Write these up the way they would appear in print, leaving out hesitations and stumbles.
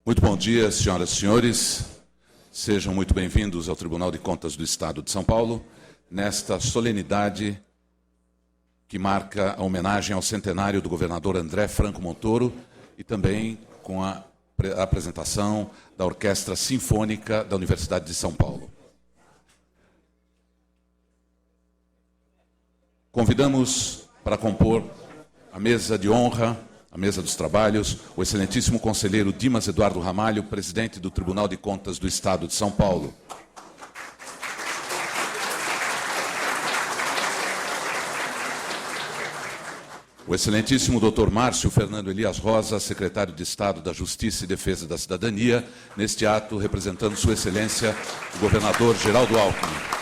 Muito bom dia, senhoras e senhores. Sejam muito bem-vindos ao Tribunal de Contas do Estado de São Paulo, nesta solenidade que marca a homenagem ao centenário do governador André Franco Montoro e também com a apresentação da Orquestra Sinfônica da Universidade de São Paulo. Convidamos para compor a mesa de honra, a mesa dos trabalhos, o excelentíssimo conselheiro Dimas Eduardo Ramalho, presidente do Tribunal de Contas do Estado de São Paulo. O excelentíssimo Dr. Márcio Fernando Elias Rosa, secretário de Estado da Justiça e Defesa da Cidadania, neste ato representando Sua Excelência, o governador Geraldo Alckmin.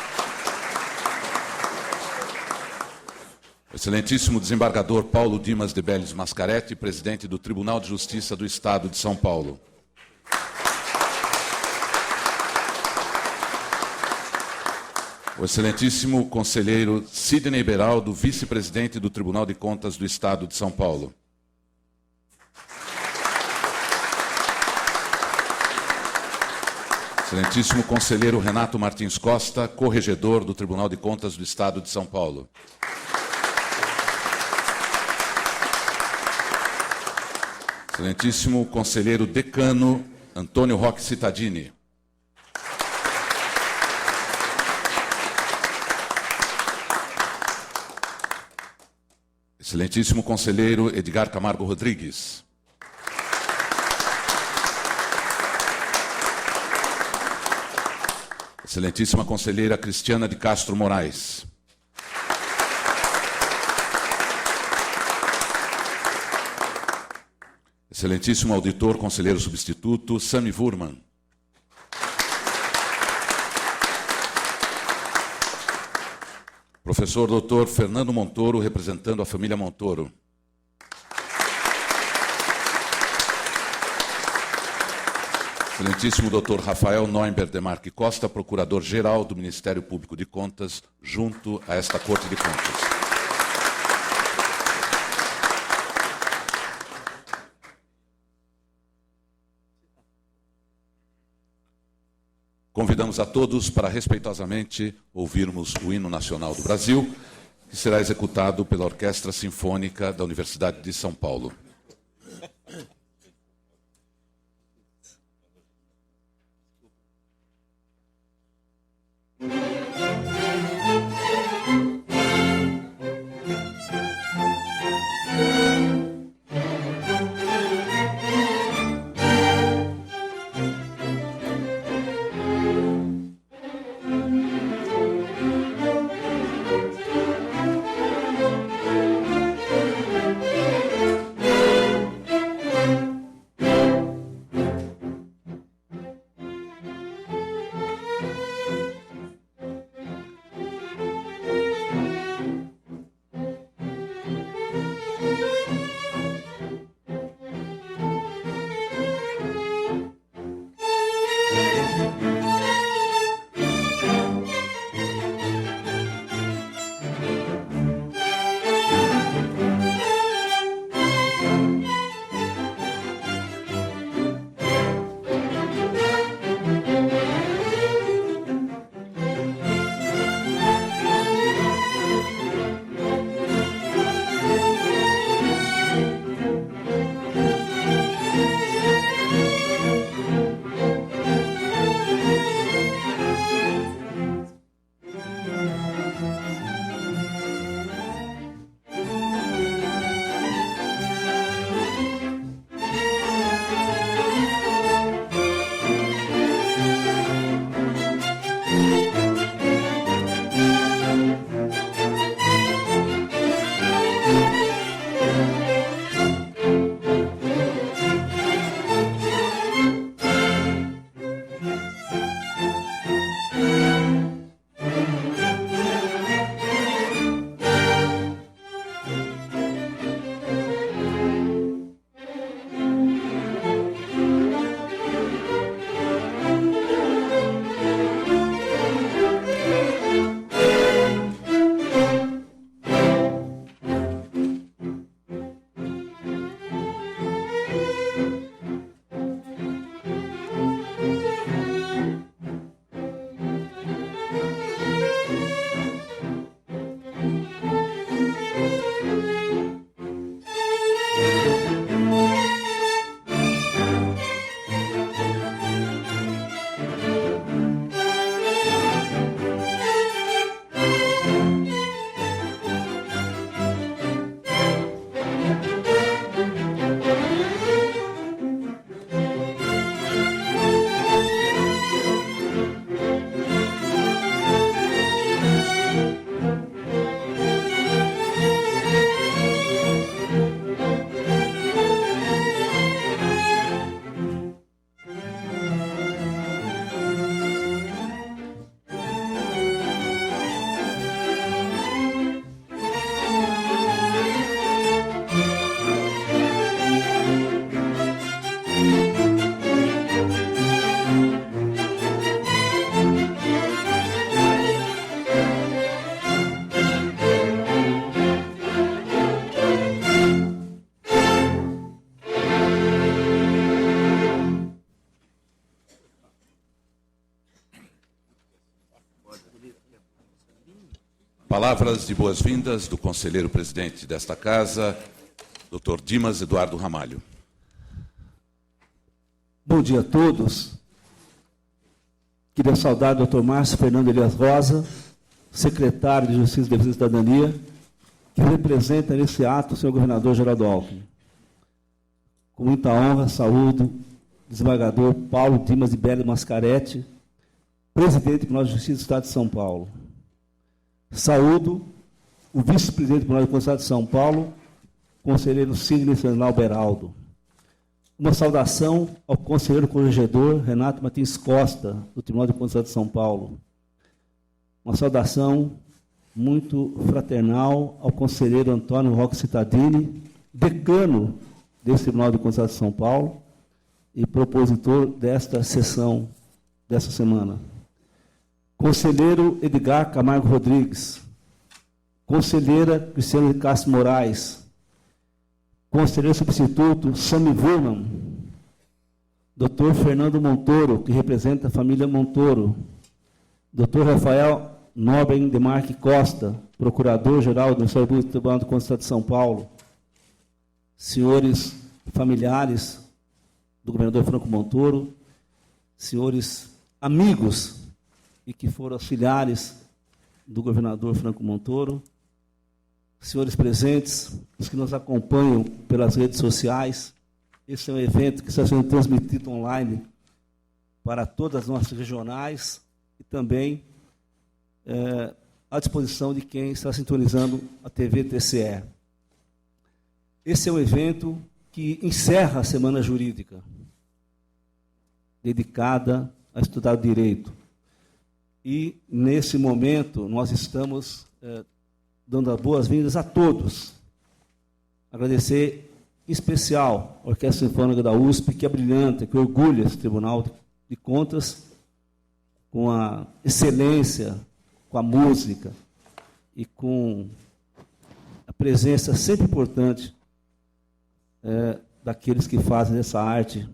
O excelentíssimo desembargador Paulo Dimas de Bellis Mascaretti, presidente do Tribunal de Justiça do Estado de São Paulo. O excelentíssimo conselheiro Sidney Beraldo, vice-presidente do Tribunal de Contas do Estado de São Paulo. Excelentíssimo conselheiro Renato Martins Costa, corregedor do Tribunal de Contas do Estado de São Paulo. Excelentíssimo conselheiro decano Antônio Roque Cittadini. Excelentíssimo conselheiro Edgar Camargo Rodrigues. Excelentíssima conselheira Cristiana de Castro Moraes. Excelentíssimo auditor, conselheiro substituto, Sami Wurman. Professor Dr. Fernando Montoro, representando a família Montoro. Excelentíssimo Dr. Rafael Noimber Demarque Costa, procurador-geral do Ministério Público de Contas, junto a esta Corte de Contas. Convidamos a todos para respeitosamente ouvirmos o hino nacional do Brasil, que será executado pela Orquestra Sinfônica da Universidade de São Paulo. Palavras de boas-vindas do conselheiro-presidente desta casa, Dr. Dimas Eduardo Ramalho. Bom dia a todos. Queria saudar o Dr. Márcio Fernando Elias Rosa, secretário de Justiça e Defesa e Cidadania, que representa nesse ato o senhor governador Geraldo Alckmin. Com muita honra, saúdo o desembargador Paulo Dimas de Belli Mascaretti, presidente do Tribunal de Justiça do Estado de São Paulo. Saúdo o vice-presidente do Tribunal de Contas do Estado de São Paulo, conselheiro Sidney Fernal Beraldo. Uma saudação ao conselheiro corregedor Renato Martins Costa, do Tribunal de Contas do Estado de São Paulo. Uma saudação muito fraternal ao conselheiro Antônio Roque Cittadini, decano desse Tribunal de Contas do Estado de São Paulo e propositor desta sessão, dessa semana. Conselheiro Edgar Camargo Rodrigues, conselheira Cristiana de Castro Moraes, conselheiro substituto Sami Wurman, Dr. Fernando Montoro, que representa a família Montoro, Dr. Rafael Nobre Demarque Costa, procurador-geral do Ministério Público do Tribunal de Contas do Estado de São Paulo, senhores familiares do governador Franco Montoro, senhores amigos e que foram auxiliares do governador Franco Montoro, senhores presentes, os que nos acompanham pelas redes sociais. Esse é um evento que está sendo transmitido online para todas as nossas regionais e também à disposição de quem está sintonizando a TV TCE. Esse é um evento que encerra a Semana Jurídica, dedicada a estudar o direito. E, nesse momento, nós estamos dando as boas-vindas a todos. Agradecer, em especial, a Orquestra Sinfônica da USP, que é brilhante, que orgulha esse Tribunal de Contas, com a excelência, com a música e com a presença sempre importante daqueles que fazem essa arte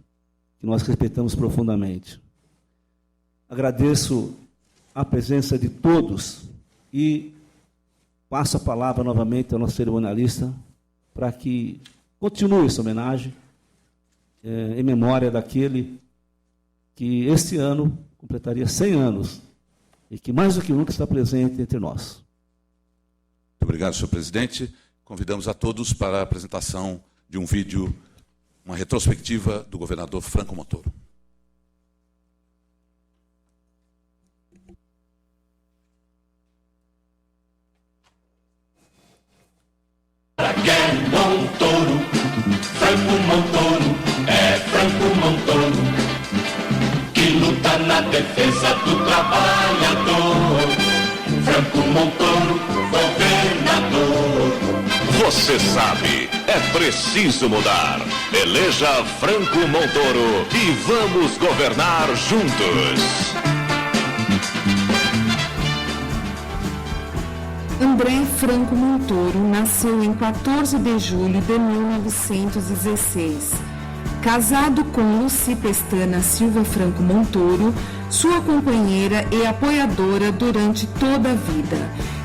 que nós respeitamos profundamente. Agradeço a presença de todos e passo a palavra novamente ao nosso cerimonialista para que continue essa homenagem em memória daquele que este ano completaria 100 anos e que mais do que nunca está presente entre nós. Muito obrigado, senhor presidente. Convidamos a todos para a apresentação de um vídeo, uma retrospectiva do governador Franco Montoro. Montoro, Franco Montoro, é Franco Montoro, que luta na defesa do trabalhador. Franco Montoro, governador. Você sabe, é preciso mudar. Eleja Franco Montoro e vamos governar juntos. André Franco Montoro nasceu em 14 de julho de 1916. Casado com Luci Pestana Silva Franco Montoro, sua companheira e apoiadora durante toda a vida.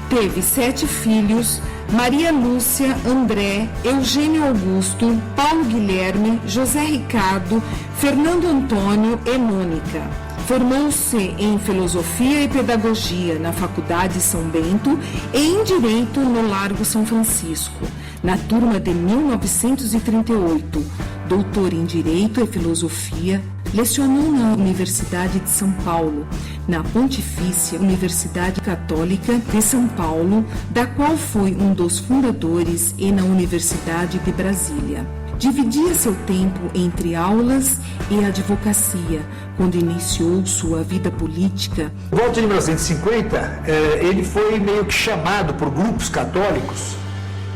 Teve 7 filhos: Maria Lúcia, André, Eugênio Augusto, Paulo Guilherme, José Ricardo, Fernando Antônio e Mônica. Formou-se em Filosofia e Pedagogia na Faculdade São Bento e em Direito no Largo São Francisco. Na turma de 1938, doutor em Direito e Filosofia, lecionou na Universidade de São Paulo, na Pontifícia Universidade Católica de São Paulo, da qual foi um dos fundadores, e na Universidade de Brasília. Dividia seu tempo entre aulas e advocacia, quando iniciou sua vida política. Por volta de 1950, ele foi meio que chamado por grupos católicos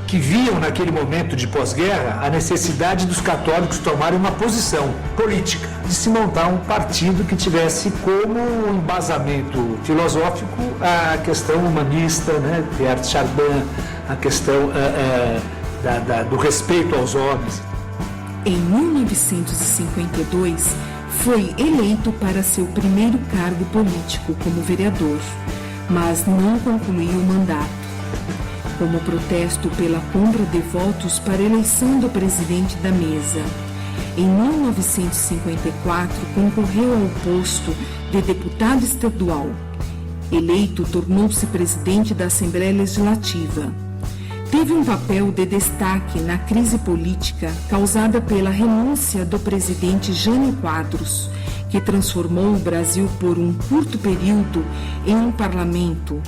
que viam naquele momento de pós-guerra a necessidade dos católicos tomarem uma posição política, de se montar um partido que tivesse como embasamento filosófico a questão humanista, né, de Arte Chardin, a questão do respeito aos homens. Em 1952, foi eleito para seu primeiro cargo político como vereador, mas não concluiu o mandato. como protesto pela compra de votos para a eleição do presidente da mesa. Em 1954, concorreu ao posto de deputado estadual. Eleito, tornou-se presidente da Assembleia Legislativa. Teve um papel de destaque na crise política causada pela renúncia do presidente Jânio Quadros, que transformou o Brasil por um curto período em um parlamento.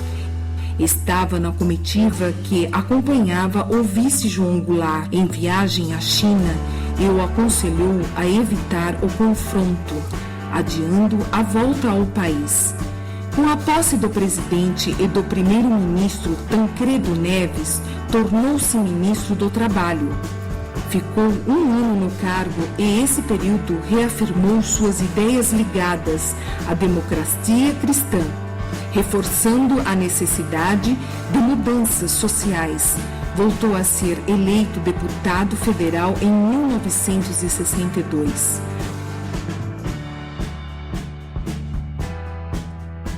Estava na comitiva que acompanhava o vice João Goulart em viagem à China e o aconselhou a evitar o confronto, adiando a volta ao país. Com a posse do presidente e do primeiro-ministro Tancredo Neves, tornou-se ministro do Trabalho. Ficou um ano no cargo e esse período reafirmou suas ideias ligadas à democracia cristã, reforçando a necessidade de mudanças sociais. Voltou a ser eleito deputado federal em 1962.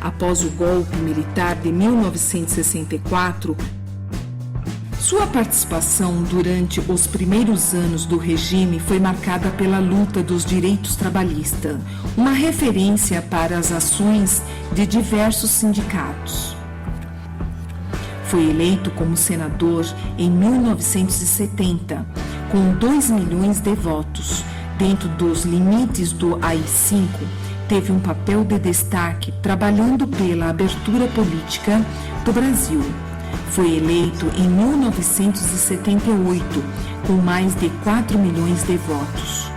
Após o golpe militar de 1964, sua participação durante os primeiros anos do regime foi marcada pela luta dos direitos trabalhistas, uma referência para as ações de diversos sindicatos. Foi eleito como senador em 1970, com 2 milhões de votos. Dentro dos limites do AI-5, teve um papel de destaque trabalhando pela abertura política do Brasil. Foi eleito em 1978, com mais de 4 milhões de votos.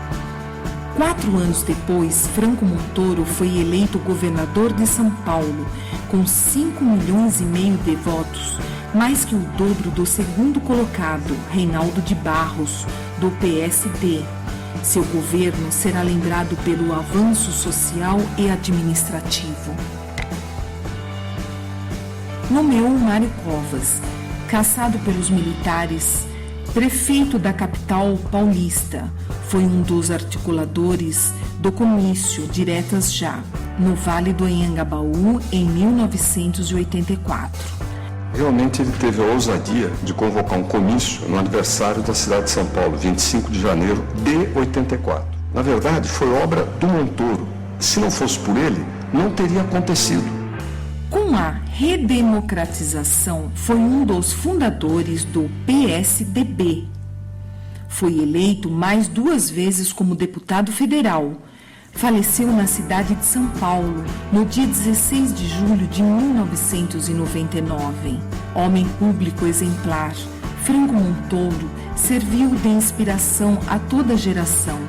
4 anos depois, Franco Montoro foi eleito governador de São Paulo, com 5 milhões e meio de votos, mais que o dobro do segundo colocado, Reinaldo de Barros, do PSD. Seu governo será lembrado pelo avanço social e administrativo. Nomeou Mário Covas, caçado pelos militares, prefeito da capital paulista. Foi um dos articuladores do comício Diretas Já, no Vale do Anhangabaú, em 1984. Realmente ele teve a ousadia de convocar um comício no aniversário da cidade de São Paulo, 25 de janeiro de 84. Na verdade, foi obra do Montoro. Se não fosse por ele, não teria acontecido. Com a redemocratização, foi um dos fundadores do PSDB. Foi eleito mais 2 vezes como deputado federal. Faleceu na cidade de São Paulo, no dia 16 de julho de 1999. Homem público exemplar, Franco Montoro serviu de inspiração a toda geração,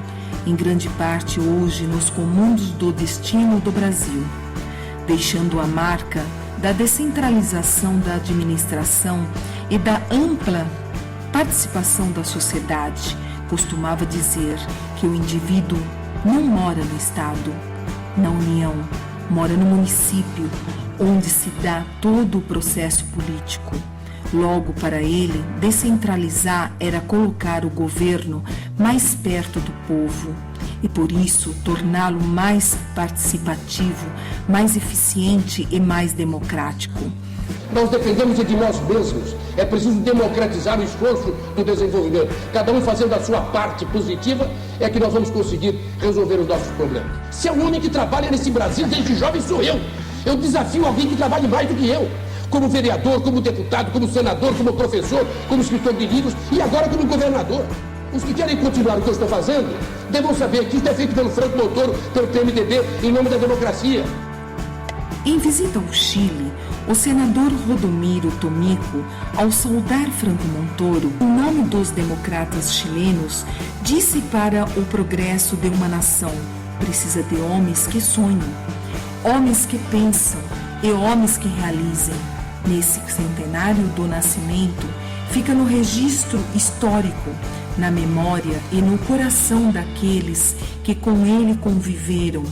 em grande parte hoje nos comandos do destino do Brasil, deixando a marca da descentralização da administração e da ampla participação da sociedade. Costumava dizer que o indivíduo não mora no Estado, na União, mora no município, onde se dá todo o processo político. Logo, para ele, descentralizar era colocar o governo mais perto do povo e, por isso, torná-lo mais participativo, mais eficiente e mais democrático. Nós dependemos de nós mesmos. É preciso democratizar o esforço do desenvolvimento. Cada um fazendo a sua parte positiva é que nós vamos conseguir resolver os nossos problemas. Se é o único que trabalha nesse Brasil desde jovem sou eu. Eu desafio alguém que trabalhe mais do que eu. Como vereador, como deputado, como senador, como professor, como escritor de livros e agora como governador. Os que querem continuar o que eu estou fazendo devam saber que isso é feito pelo Franco Montoro, pelo PMDB, em nome da democracia. Em visita ao Chile, o senador Rodomiro Tomico, ao saudar Franco Montoro, em nome dos democratas chilenos, disse para o progresso de uma nação: precisa de homens que sonham, homens que pensam e homens que realizem. Nesse centenário do nascimento, fica no registro histórico, na memória e no coração daqueles que com ele conviveram,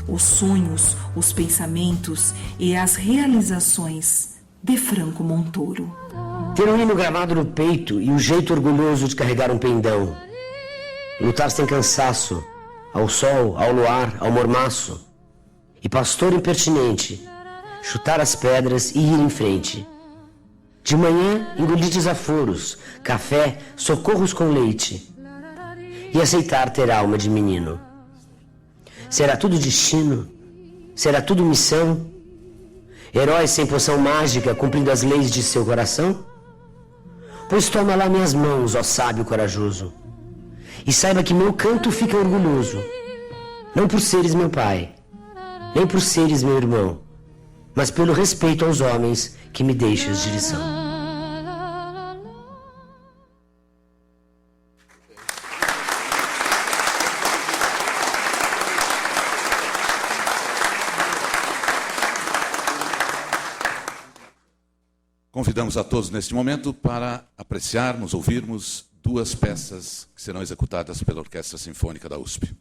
os sonhos, os pensamentos e as realizações de Franco Montoro. Ter um hino gravado no peito e o jeito orgulhoso de carregar um pendão. Lutar sem cansaço, ao sol, ao luar, ao mormaço. E pastor impertinente, chutar as pedras e ir em frente. De manhã, engoli desaforos, café, socorros com leite. E aceitar ter alma de menino. Será tudo destino? Será tudo missão? Heróis sem poção mágica, cumprindo as leis de seu coração? Pois toma lá minhas mãos, ó sábio corajoso, e saiba que meu canto fica orgulhoso, não por seres meu pai, nem por seres meu irmão, mas pelo respeito aos homens que me deixas de lição. Convidamos a todos neste momento para apreciarmos, ouvirmos duas peças que serão executadas pela Orquestra Sinfônica da USP.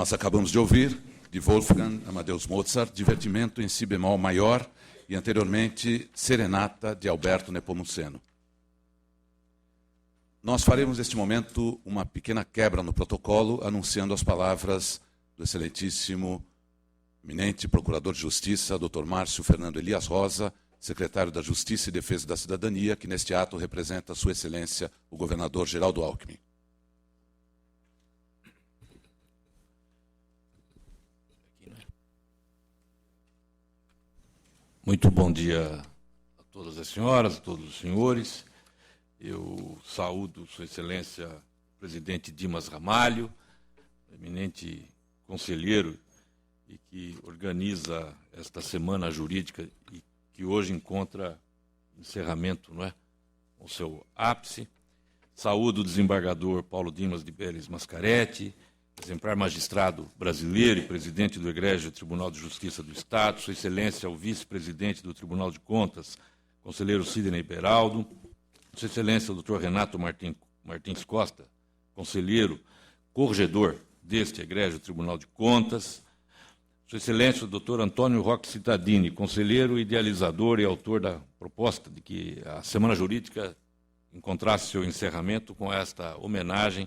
Nós acabamos de ouvir, de Wolfgang Amadeus Mozart, Divertimento em Si bemol maior, e anteriormente, Serenata, de Alberto Nepomuceno. Nós faremos neste momento uma pequena quebra no protocolo, anunciando as palavras do excelentíssimo, eminente Procurador de Justiça, Dr. Márcio Fernando Elias Rosa, Secretário da Justiça e Defesa da Cidadania, que neste ato representa Sua Excelência, o Governador Geraldo Alckmin. Muito bom dia a todas as senhoras, a todos os senhores. Eu saúdo Sua Excelência, o presidente Dimas Ramalho, eminente conselheiro e que organiza esta semana jurídica e que hoje encontra encerramento, não é, o seu ápice. Saúdo o desembargador Paulo Dimas de Beres Mascaretti, exemplar magistrado brasileiro e presidente do Egrégio Tribunal de Justiça do Estado, Sua Excelência, o vice-presidente do Tribunal de Contas, conselheiro Sidney Beraldo, Sua Excelência, o Dr. Renato Martins Costa, conselheiro, corregedor deste Egrégio Tribunal de Contas, Sua Excelência, o Dr. Antônio Roque Cittadini, conselheiro, idealizador e autor da proposta de que a Semana Jurídica encontrasse seu encerramento com esta homenagem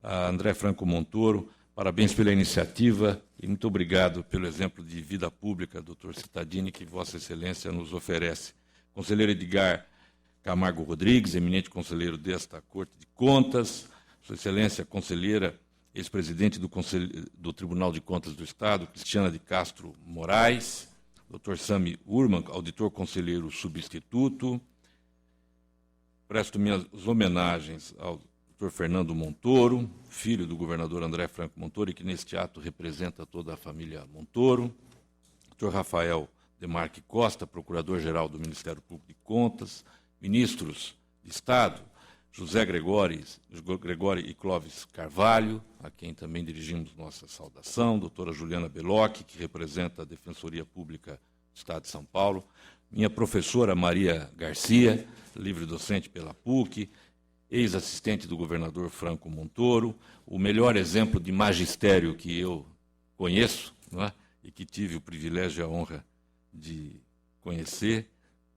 a André Franco Montoro. Parabéns pela iniciativa e muito obrigado pelo exemplo de vida pública, Dr. Cittadini, que Vossa Excelência nos oferece. Conselheiro Edgar Camargo Rodrigues, eminente conselheiro desta Corte de Contas, Sua Excelência, conselheira, ex-presidente do Tribunal de Contas do Estado, Cristiana de Castro Moraes, Dr. Sami Urman, auditor conselheiro substituto. Presto minhas homenagens ao Dr. Fernando Montoro, filho do governador André Franco Montoro, e que neste ato representa toda a família Montoro. Dr. Rafael Demarque Costa, procurador-geral do Ministério Público de Contas. Ministros de Estado, José Gregório e Clóvis Carvalho, a quem também dirigimos nossa saudação. Doutora Juliana Belocchi, que representa a Defensoria Pública do Estado de São Paulo. Minha professora Maria Garcia, livre-docente pela PUC, ex-assistente do governador Franco Montoro, o melhor exemplo de magistério que eu conheço, não é? E que tive o privilégio e a honra de conhecer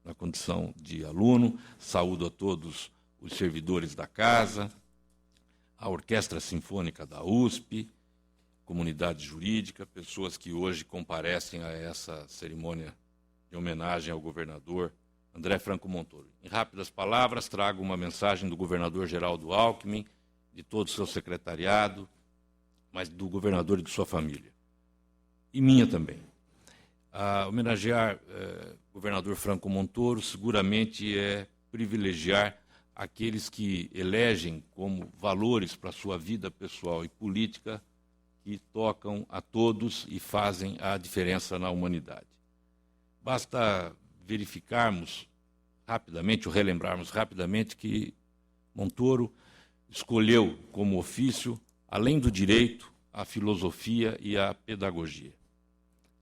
na condição de aluno. Saúdo a todos os servidores da casa, a Orquestra Sinfônica da USP, comunidade jurídica, pessoas que hoje comparecem a essa cerimônia de homenagem ao governador André Franco Montoro. Em rápidas palavras, trago uma mensagem do governador Geraldo Alckmin, de todo o seu secretariado, mas do governador e de sua família. E minha também. Homenagear o governador Franco Montoro seguramente é privilegiar aqueles que elegem como valores para a sua vida pessoal e política, que tocam a todos e fazem a diferença na humanidade. Basta verificarmos rapidamente, ou relembrarmos rapidamente, que Montoro escolheu como ofício, além do direito, a filosofia e a pedagogia.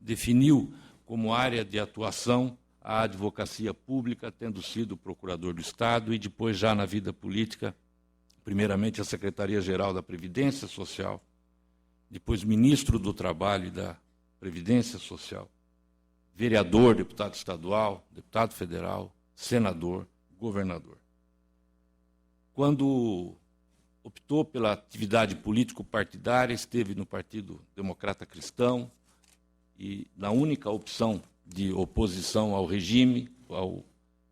Definiu como área de atuação a advocacia pública, tendo sido procurador do Estado e depois, já na vida política, primeiramente a Secretaria-Geral da Previdência Social, depois ministro do Trabalho e da Previdência Social, vereador, deputado estadual, deputado federal, senador, governador. Quando optou pela atividade político-partidária, esteve no Partido Democrata Cristão e na única opção de oposição ao regime, ao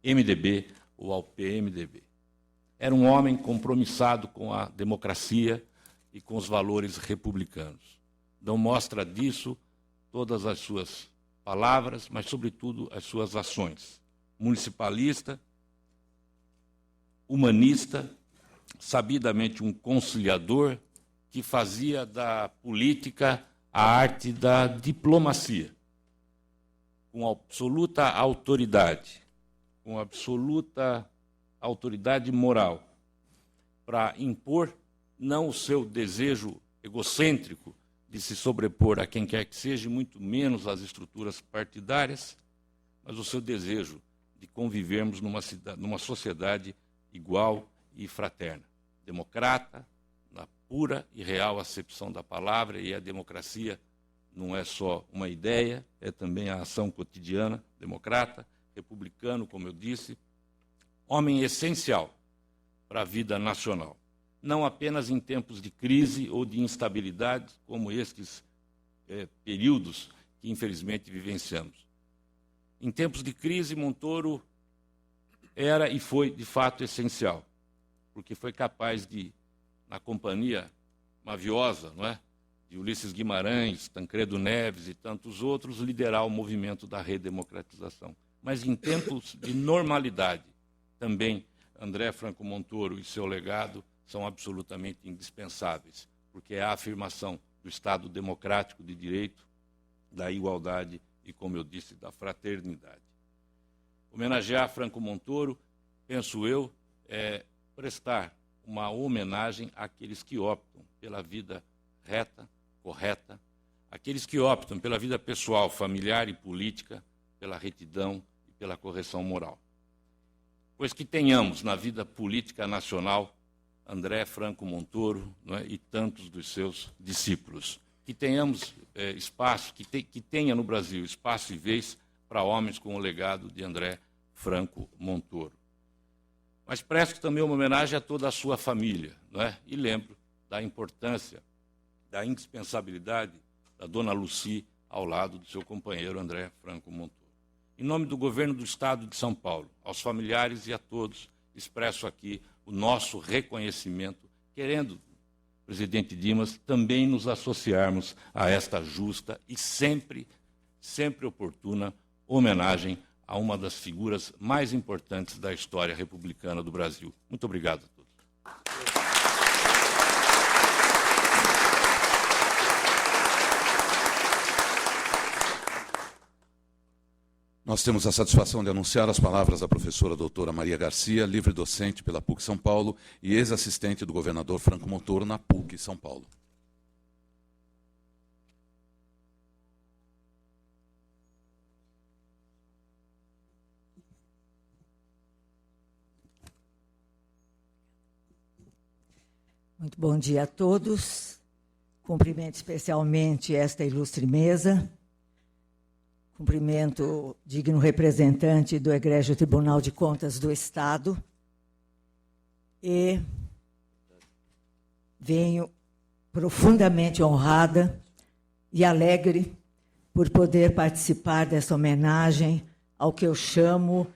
MDB ou ao PMDB. Era um homem compromissado com a democracia e com os valores republicanos. Dão mostra disso todas as suas palavras, mas, sobretudo, as suas ações. Municipalista, humanista, sabidamente um conciliador que fazia da política a arte da diplomacia, com absoluta autoridade, com absoluta autoridade moral, para impor não o seu desejo egocêntrico de se sobrepor a quem quer que seja, muito menos às estruturas partidárias, mas o seu desejo de convivermos numa sociedade igual e fraterna, democrata, na pura e real acepção da palavra, e a democracia não é só uma ideia, é também a ação cotidiana, democrata, republicano, como eu disse, homem essencial para a vida nacional, não apenas em tempos de crise ou de instabilidade, como estes períodos que infelizmente vivenciamos. Em tempos de crise, Montoro era e foi, de fato, essencial, porque foi capaz de, na companhia maviosa, não é, de Ulisses Guimarães, Tancredo Neves e tantos outros, liderar o movimento da redemocratização. Mas em tempos de normalidade, também André Franco Montoro e seu legado são absolutamente indispensáveis, porque é a afirmação do Estado democrático de direito, da igualdade e, como eu disse, da fraternidade. Homenagear Franco Montoro, penso eu, é prestar uma homenagem àqueles que optam pela vida reta, correta, aqueles que optam pela vida pessoal, familiar e política, pela retidão e pela correção moral. Pois que tenhamos na vida política nacional André Franco Montoro, não é, e tantos dos seus discípulos. Que tenhamos espaço, que tenha no Brasil espaço e vez para homens com o legado de André Franco Montoro. Mas presto também uma homenagem a toda a sua família, não é? E lembro da importância, da indispensabilidade da dona Lucy ao lado do seu companheiro André Franco Montoro. Em nome do governo do Estado de São Paulo, aos familiares e a todos, expresso aqui o nosso reconhecimento, querendo, presidente Dimas, também nos associarmos a esta justa e sempre oportuna homenagem a uma das figuras mais importantes da história republicana do Brasil. Muito obrigado a todos. Nós temos a satisfação de anunciar as palavras da professora doutora Maria Garcia, livre-docente pela PUC São Paulo e ex-assistente do governador Franco Montoro na PUC São Paulo. Muito bom dia a todos. Cumprimento especialmente esta ilustre mesa. Cumprimento o digno representante do Egrégio Tribunal de Contas do Estado. E venho profundamente honrada e alegre por poder participar dessa homenagem ao que eu chamo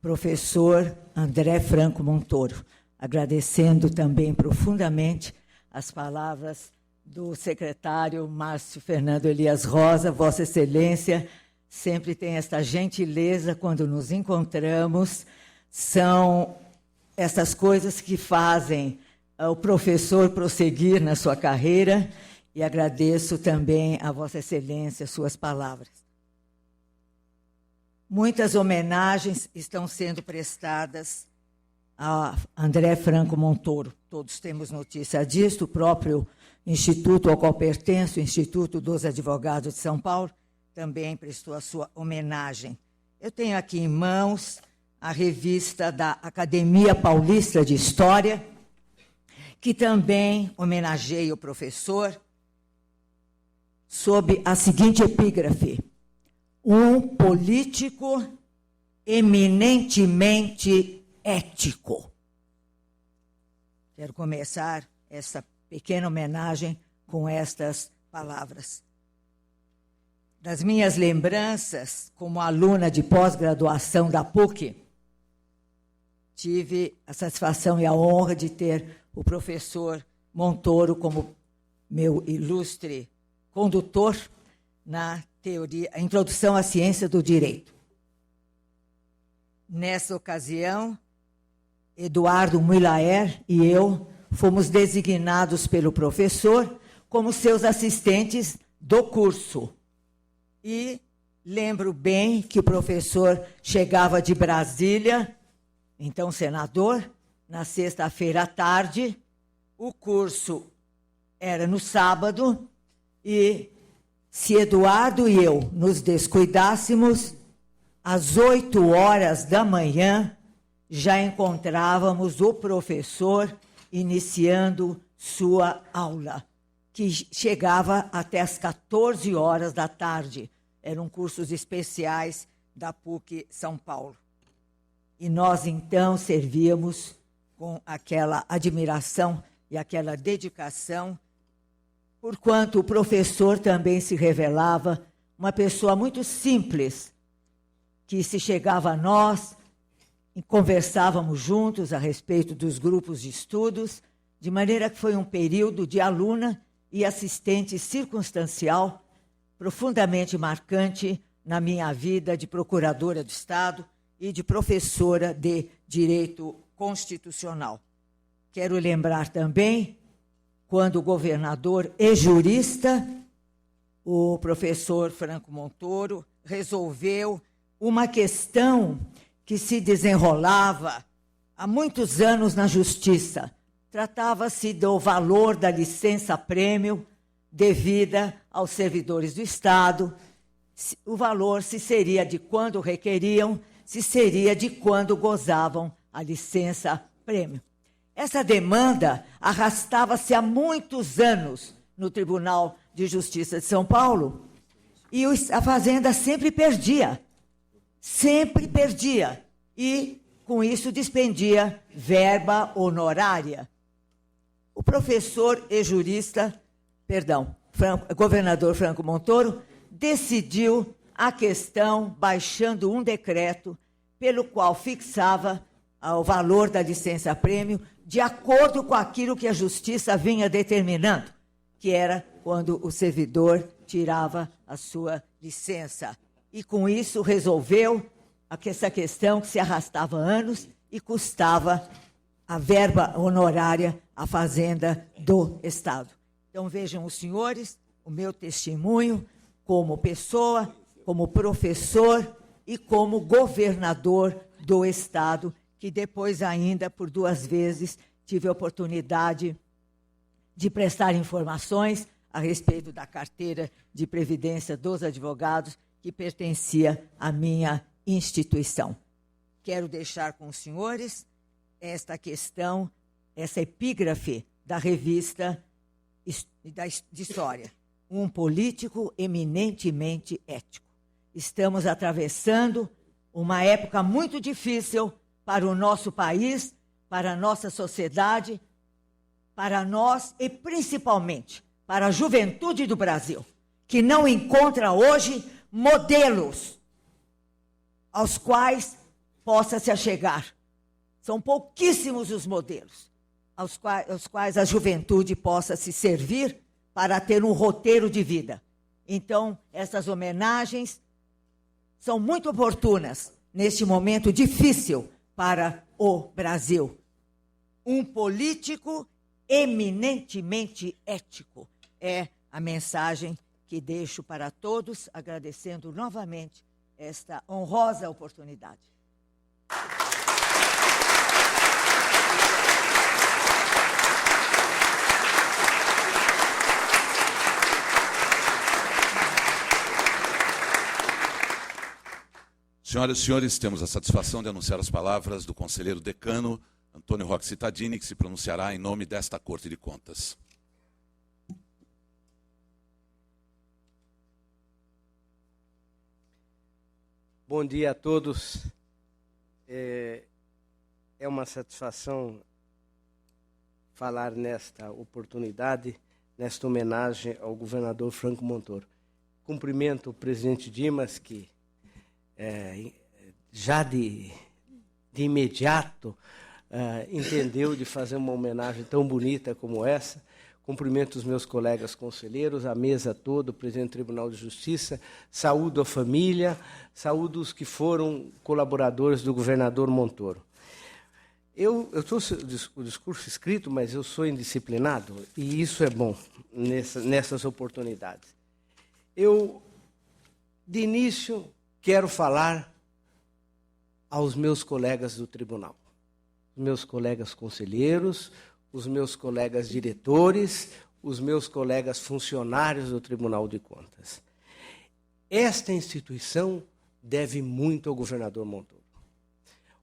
professor André Franco Montoro. Agradecendo também profundamente as palavras do secretário Márcio Fernando Elias Rosa, Vossa Excelência, sempre tem esta gentileza quando nos encontramos, são essas coisas que fazem o professor prosseguir na sua carreira, e agradeço também a Vossa Excelência suas palavras. Muitas homenagens estão sendo prestadas a André Franco Montoro. Todos temos notícia disso, o próprio instituto ao qual pertenço, o Instituto dos Advogados de São Paulo, também prestou a sua homenagem. Eu tenho aqui em mãos a revista da Academia Paulista de História, que também homenageia o professor, sob a seguinte epígrafe: um político eminentemente ético. Quero começar essa pequena homenagem com estas palavras. Das minhas lembranças, como aluna de pós-graduação da PUC, tive a satisfação e a honra de ter o professor Montoro como meu ilustre condutor na teoria, a introdução à ciência do direito. Nessa ocasião, Eduardo Muilaer e eu fomos designados pelo professor como seus assistentes do curso. E lembro bem que o professor chegava de Brasília, então senador, na sexta-feira à tarde, o curso era no sábado, e se Eduardo e eu nos descuidássemos, às 8 horas da manhã, já encontrávamos o professor iniciando sua aula, que chegava até as 14 horas da tarde. Eram cursos especiais da PUC São Paulo. E nós, então, servíamos com aquela admiração e aquela dedicação, porquanto o professor também se revelava uma pessoa muito simples, que se chegava a nós e conversávamos juntos a respeito dos grupos de estudos, de maneira que foi um período de aluna e assistente circunstancial, profundamente marcante na minha vida de procuradora do Estado e de professora de Direito Constitucional. Quero lembrar também, quando o governador e jurista, o professor Franco Montoro, resolveu uma questão que se desenrolava há muitos anos na Justiça. Tratava-se do valor da licença-prêmio devida aos servidores do Estado. O valor se seria de quando requeriam, se seria de quando gozavam a licença-prêmio. Essa demanda arrastava-se há muitos anos no Tribunal de Justiça de São Paulo e a Fazenda sempre perdia. E, com isso, despendia verba honorária. O professor e jurista, governador Franco Montoro, decidiu a questão baixando um decreto pelo qual fixava o valor da licença-prêmio de acordo com aquilo que a Justiça vinha determinando, que era quando o servidor tirava a sua licença. E, com isso, resolveu essa questão que se arrastava anos e custava a verba honorária à Fazenda do Estado. Então, vejam os senhores, o meu testemunho como pessoa, como professor e como governador do Estado, que depois ainda, por 2 vezes, tive a oportunidade de prestar informações a respeito da carteira de previdência dos advogados que pertencia à minha instituição. Quero deixar com os senhores esta questão, essa epígrafe da revista de História. Um político eminentemente ético. Estamos atravessando uma época muito difícil para o nosso país, para a nossa sociedade, para nós e principalmente para a juventude do Brasil, que não encontra hoje modelos aos quais possa se achegar. São pouquíssimos os modelos aos quais a juventude possa se servir para ter um roteiro de vida. Então, essas homenagens são muito oportunas neste momento difícil para o Brasil. Um político eminentemente ético é a mensagem que deixo para todos, agradecendo novamente esta honrosa oportunidade. Senhoras e senhores, temos a satisfação de anunciar as palavras do conselheiro decano, Antônio Roque Cittadini, que se pronunciará em nome desta Corte de Contas. Bom dia a todos. É uma satisfação falar nesta oportunidade, nesta homenagem ao governador Franco Montoro. Cumprimento o presidente Dimas, que já de imediato entendeu de fazer uma homenagem tão bonita como essa. Cumprimento os meus colegas conselheiros, a mesa toda, o presidente do Tribunal de Justiça, saúdo a família, saúdo os que foram colaboradores do governador Montoro. Eu trouxe o discurso escrito, mas eu sou indisciplinado, e isso é bom nessas oportunidades. Eu, de início, quero falar aos meus colegas do tribunal, os meus colegas conselheiros, os meus colegas diretores, os meus colegas funcionários do Tribunal de Contas. Esta instituição deve muito ao governador Montoro.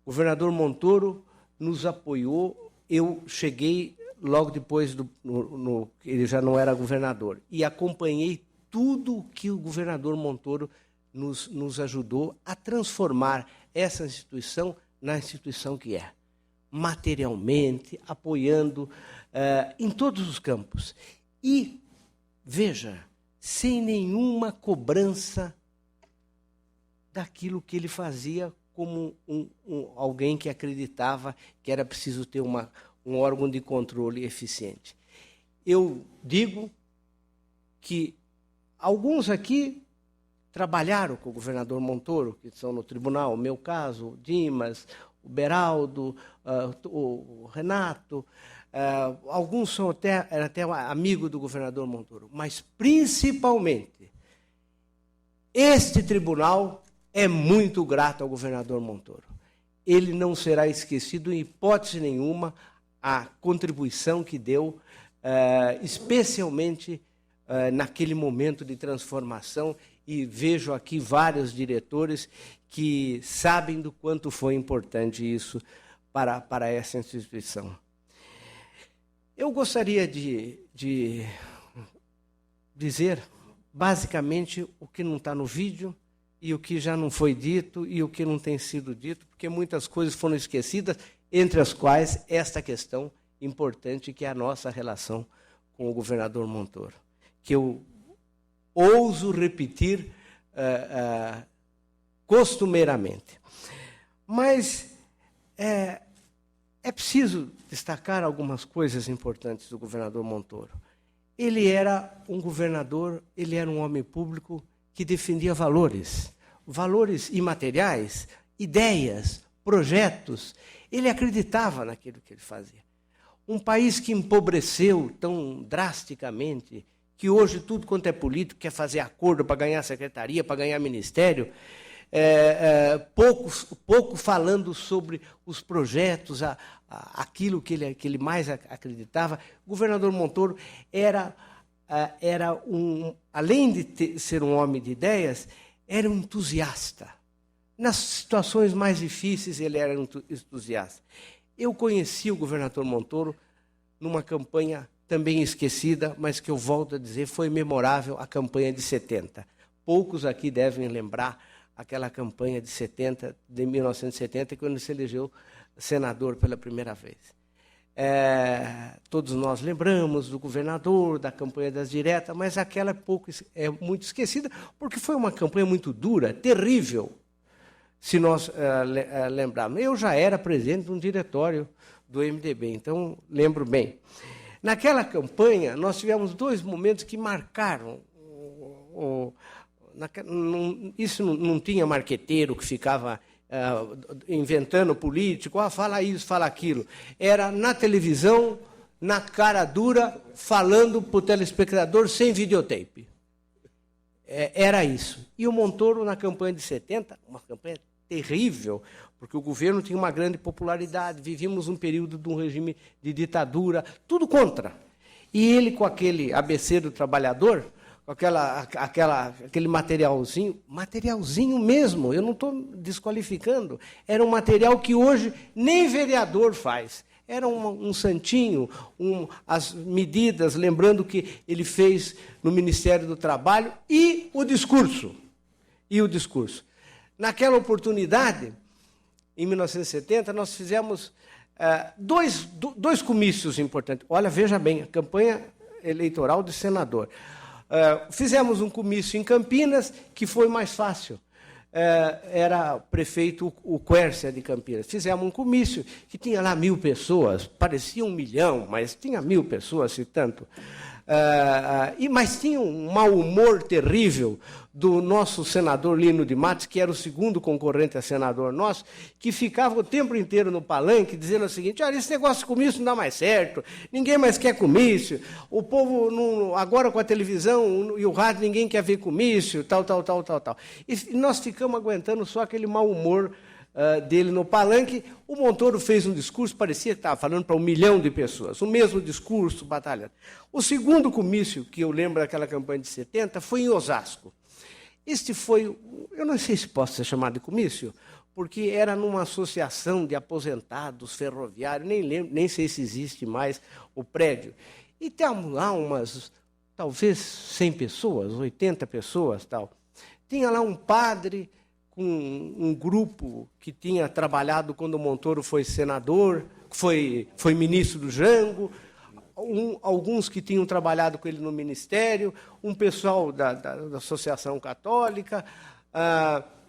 O governador Montoro nos apoiou. Eu cheguei logo depois, ele já não era governador. E acompanhei tudo o que o governador Montoro nos ajudou a transformar essa instituição na instituição que é. Materialmente, apoiando em todos os campos. E, veja, sem nenhuma cobrança daquilo que ele fazia como alguém que acreditava que era preciso ter um órgão de controle eficiente. Eu digo que alguns aqui trabalharam com o governador Montoro, que estão no tribunal, o meu caso, o Dimas, o Beraldo, o Renato, alguns são eram até amigos do governador Montoro, mas principalmente este tribunal é muito grato ao governador Montoro. Ele não será esquecido em hipótese nenhuma a contribuição que deu, especialmente naquele momento de transformação, e vejo aqui vários diretores que sabem do quanto foi importante isso para essa instituição. Eu gostaria de dizer, basicamente, o que não está no vídeo, e o que já não foi dito, e o que não tem sido dito, porque muitas coisas foram esquecidas, entre as quais esta questão importante, que é a nossa relação com o governador Montoro, que eu ouso repetir costumeiramente. Mas é preciso destacar algumas coisas importantes do governador Montoro. Ele era um governador, ele era um homem público que defendia valores imateriais, ideias, projetos. Ele acreditava naquilo que ele fazia. Um país que empobreceu tão drasticamente, que hoje tudo quanto é político quer fazer acordo para ganhar secretaria, para ganhar ministério, pouco falando sobre os projetos, aquilo que ele mais acreditava. O governador Montoro era além de ser um homem de ideias, era um entusiasta. Nas situações mais difíceis, ele era um entusiasta. Eu conheci o governador Montoro numa campanha também esquecida, mas que eu volto a dizer, foi memorável, a campanha de 70. Poucos aqui devem lembrar aquela campanha de 1970, quando ele se elegeu senador pela primeira vez. Todos nós lembramos do governador, da campanha das diretas, mas aquela é muito esquecida, porque foi uma campanha muito dura, terrível, se nós lembrarmos. Eu já era presidente de um diretório do MDB, então lembro bem. Naquela campanha, nós tivemos dois momentos que marcaram. Isso não tinha marqueteiro que ficava inventando político, fala isso, fala aquilo. Era na televisão, na cara dura, falando para o telespectador sem videotape. Era isso. E o Montoro, na campanha de 70, uma campanha terrível, porque o governo tinha uma grande popularidade, vivíamos um período de um regime de ditadura, tudo contra. E ele, com aquele ABC do trabalhador, com aquele materialzinho mesmo, eu não estou desqualificando, era um material que hoje nem vereador faz. Era um santinho, as medidas, lembrando que ele fez no Ministério do Trabalho, e o discurso. Naquela oportunidade, em 1970, nós fizemos dois comícios importantes. Olha, veja bem, a campanha eleitoral de senador. Fizemos um comício em Campinas, que foi mais fácil. Era prefeito o Quércia de Campinas. Fizemos um comício que tinha lá 1.000 pessoas, parecia 1 milhão, mas tinha 1.000 pessoas, se tanto. Mas tinha um mau humor terrível do nosso senador Lino de Matos, que era o segundo concorrente a senador nosso, que ficava o tempo inteiro no palanque dizendo o seguinte: olha, esse negócio de comício não dá mais certo, ninguém mais quer comício, o povo, agora com a televisão e o rádio, ninguém quer ver comício, tal. E nós ficamos aguentando só aquele mau humor dele no palanque. O Montoro fez um discurso, parecia que estava falando para 1 milhão de pessoas, o mesmo discurso, batalhando. O segundo comício que eu lembro daquela campanha de 70 foi em Osasco. Este foi, eu não sei se posso ser chamado de comício, porque era numa associação de aposentados ferroviários, nem lembro, nem sei se existe mais o prédio. E tem lá umas, talvez 100 pessoas, 80 pessoas, tal. Tinha lá um padre com um grupo que tinha trabalhado quando o Montoro foi senador, foi ministro do Jango, alguns que tinham trabalhado com ele no ministério, um pessoal da Associação Católica,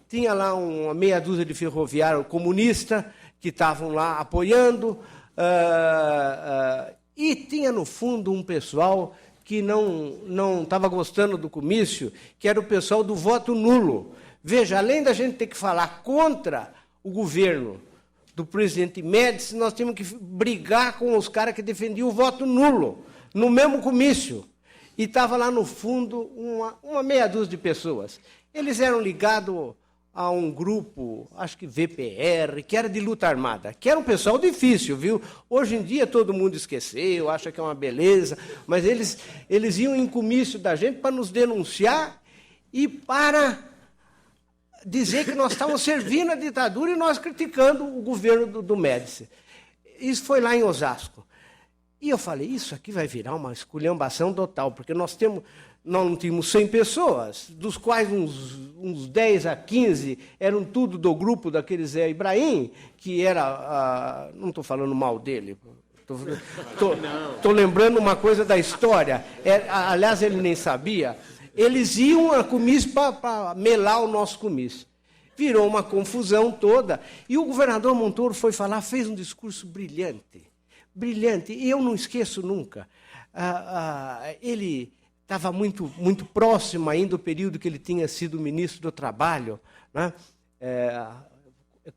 tinha lá uma meia dúzia de ferroviário comunista que estavam lá apoiando, e tinha, no fundo, um pessoal que não estava gostando do comício, que era o pessoal do voto nulo. Veja, além da gente ter que falar contra o governo do presidente Médici, nós tínhamos que brigar com os caras que defendiam o voto nulo, no mesmo comício. E estava lá, no fundo, uma meia dúzia de pessoas. Eles eram ligados a um grupo, acho que VPR, que era de luta armada, que era um pessoal difícil, viu? Hoje em dia todo mundo esqueceu, acha que é uma beleza, mas eles iam em comício da gente para nos denunciar e para dizer que nós estávamos servindo a ditadura e nós criticando o governo do Médici. Isso foi lá em Osasco. E eu falei, isso aqui vai virar uma esculhambação total, porque nós não tínhamos 100 pessoas, dos quais uns 10 a 15 eram tudo do grupo daquele Zé Ibrahim, que era... não estou falando mal dele, estou lembrando uma coisa da história. Aliás, ele nem sabia. Eles iam a comício para melar o nosso comício. Virou uma confusão toda. E o governador Montoro foi falar, fez um discurso brilhante. Brilhante. E eu não esqueço nunca. Ele estava muito, muito próximo ainda do período que ele tinha sido ministro do Trabalho, né?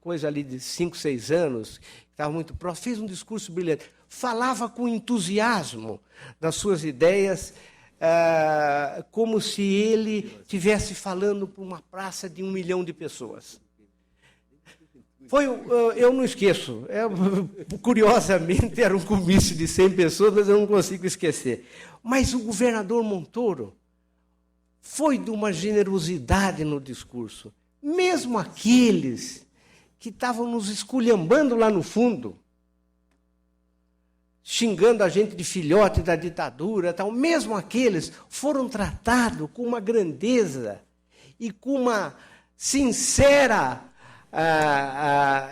Coisa ali de 5, 6 anos, estava muito próximo. Fez um discurso brilhante. Falava com entusiasmo das suas ideias, como se ele estivesse falando para uma praça de 1 milhão de pessoas. Eu não esqueço, curiosamente era um comício de 100 pessoas, mas eu não consigo esquecer. Mas o governador Montoro foi de uma generosidade no discurso. Mesmo aqueles que estavam nos esculhambando lá no fundo, xingando a gente de filhote da ditadura, tal, mesmo aqueles foram tratados com uma grandeza e com uma sincera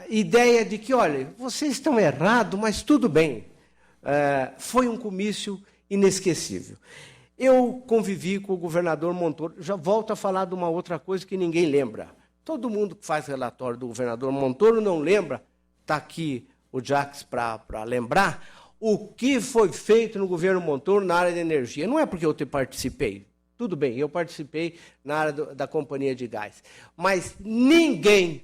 ideia de que, olha, vocês estão errados, mas tudo bem. Foi um comício inesquecível. Eu convivi com o governador Montoro, já volto a falar de uma outra coisa que ninguém lembra. Todo mundo que faz relatório do governador Montoro não lembra, está aqui o Jacques para lembrar, o que foi feito no governo Montoro na área de energia. Não é porque eu participei, tudo bem, eu participei na área da companhia de gás, mas ninguém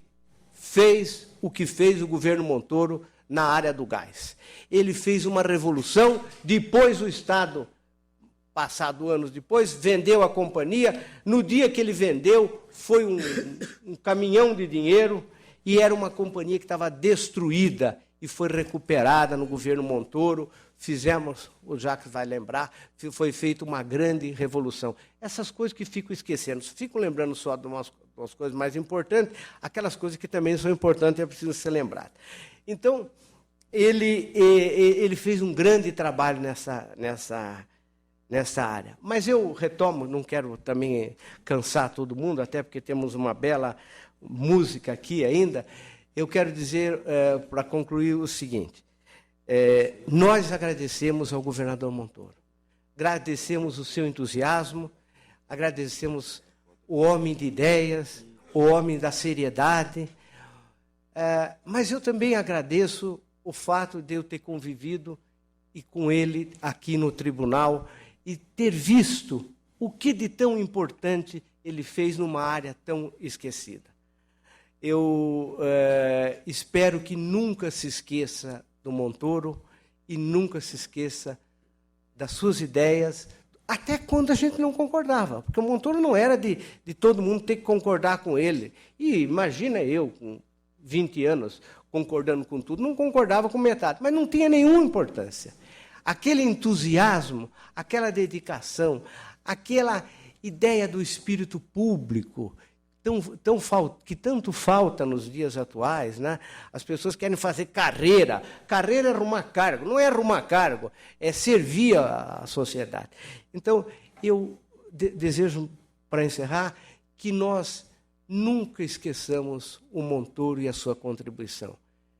fez o que fez o governo Montoro na área do gás. Ele fez uma revolução, depois o Estado, passado anos depois, vendeu a companhia. No dia que ele vendeu, foi um caminhão de dinheiro e era uma companhia que estava destruída e foi recuperada no governo Montoro. Fizemos, o Jacques vai lembrar, foi feita uma grande revolução. Essas coisas que ficam esquecendo, ficam lembrando só de umas coisas mais importantes, aquelas coisas que também são importantes e precisam ser lembradas. Então, ele fez um grande trabalho nessa área. Mas eu retomo, não quero também cansar todo mundo, até porque temos uma bela música aqui ainda. Eu quero dizer, para concluir, o seguinte. Nós agradecemos ao governador Montoro, agradecemos o seu entusiasmo, agradecemos o homem de ideias, o homem da seriedade, mas eu também agradeço o fato de eu ter convivido e com ele aqui no tribunal e ter visto o que de tão importante ele fez numa área tão esquecida. Eu espero que nunca se esqueça do Montoro e nunca se esqueça das suas ideias, até quando a gente não concordava, porque o Montoro não era de todo mundo ter que concordar com ele. E imagina eu, com 20 anos, concordando com tudo, não concordava com metade, mas não tinha nenhuma importância. Aquele entusiasmo, aquela dedicação, aquela ideia do espírito público que tanto falta nos dias atuais, né? As pessoas querem fazer carreira. Carreira é arrumar cargo. Não é arrumar cargo, é servir a sociedade. Então, eu desejo, para encerrar, que nós nunca esqueçamos o Montoro e a sua contribuição.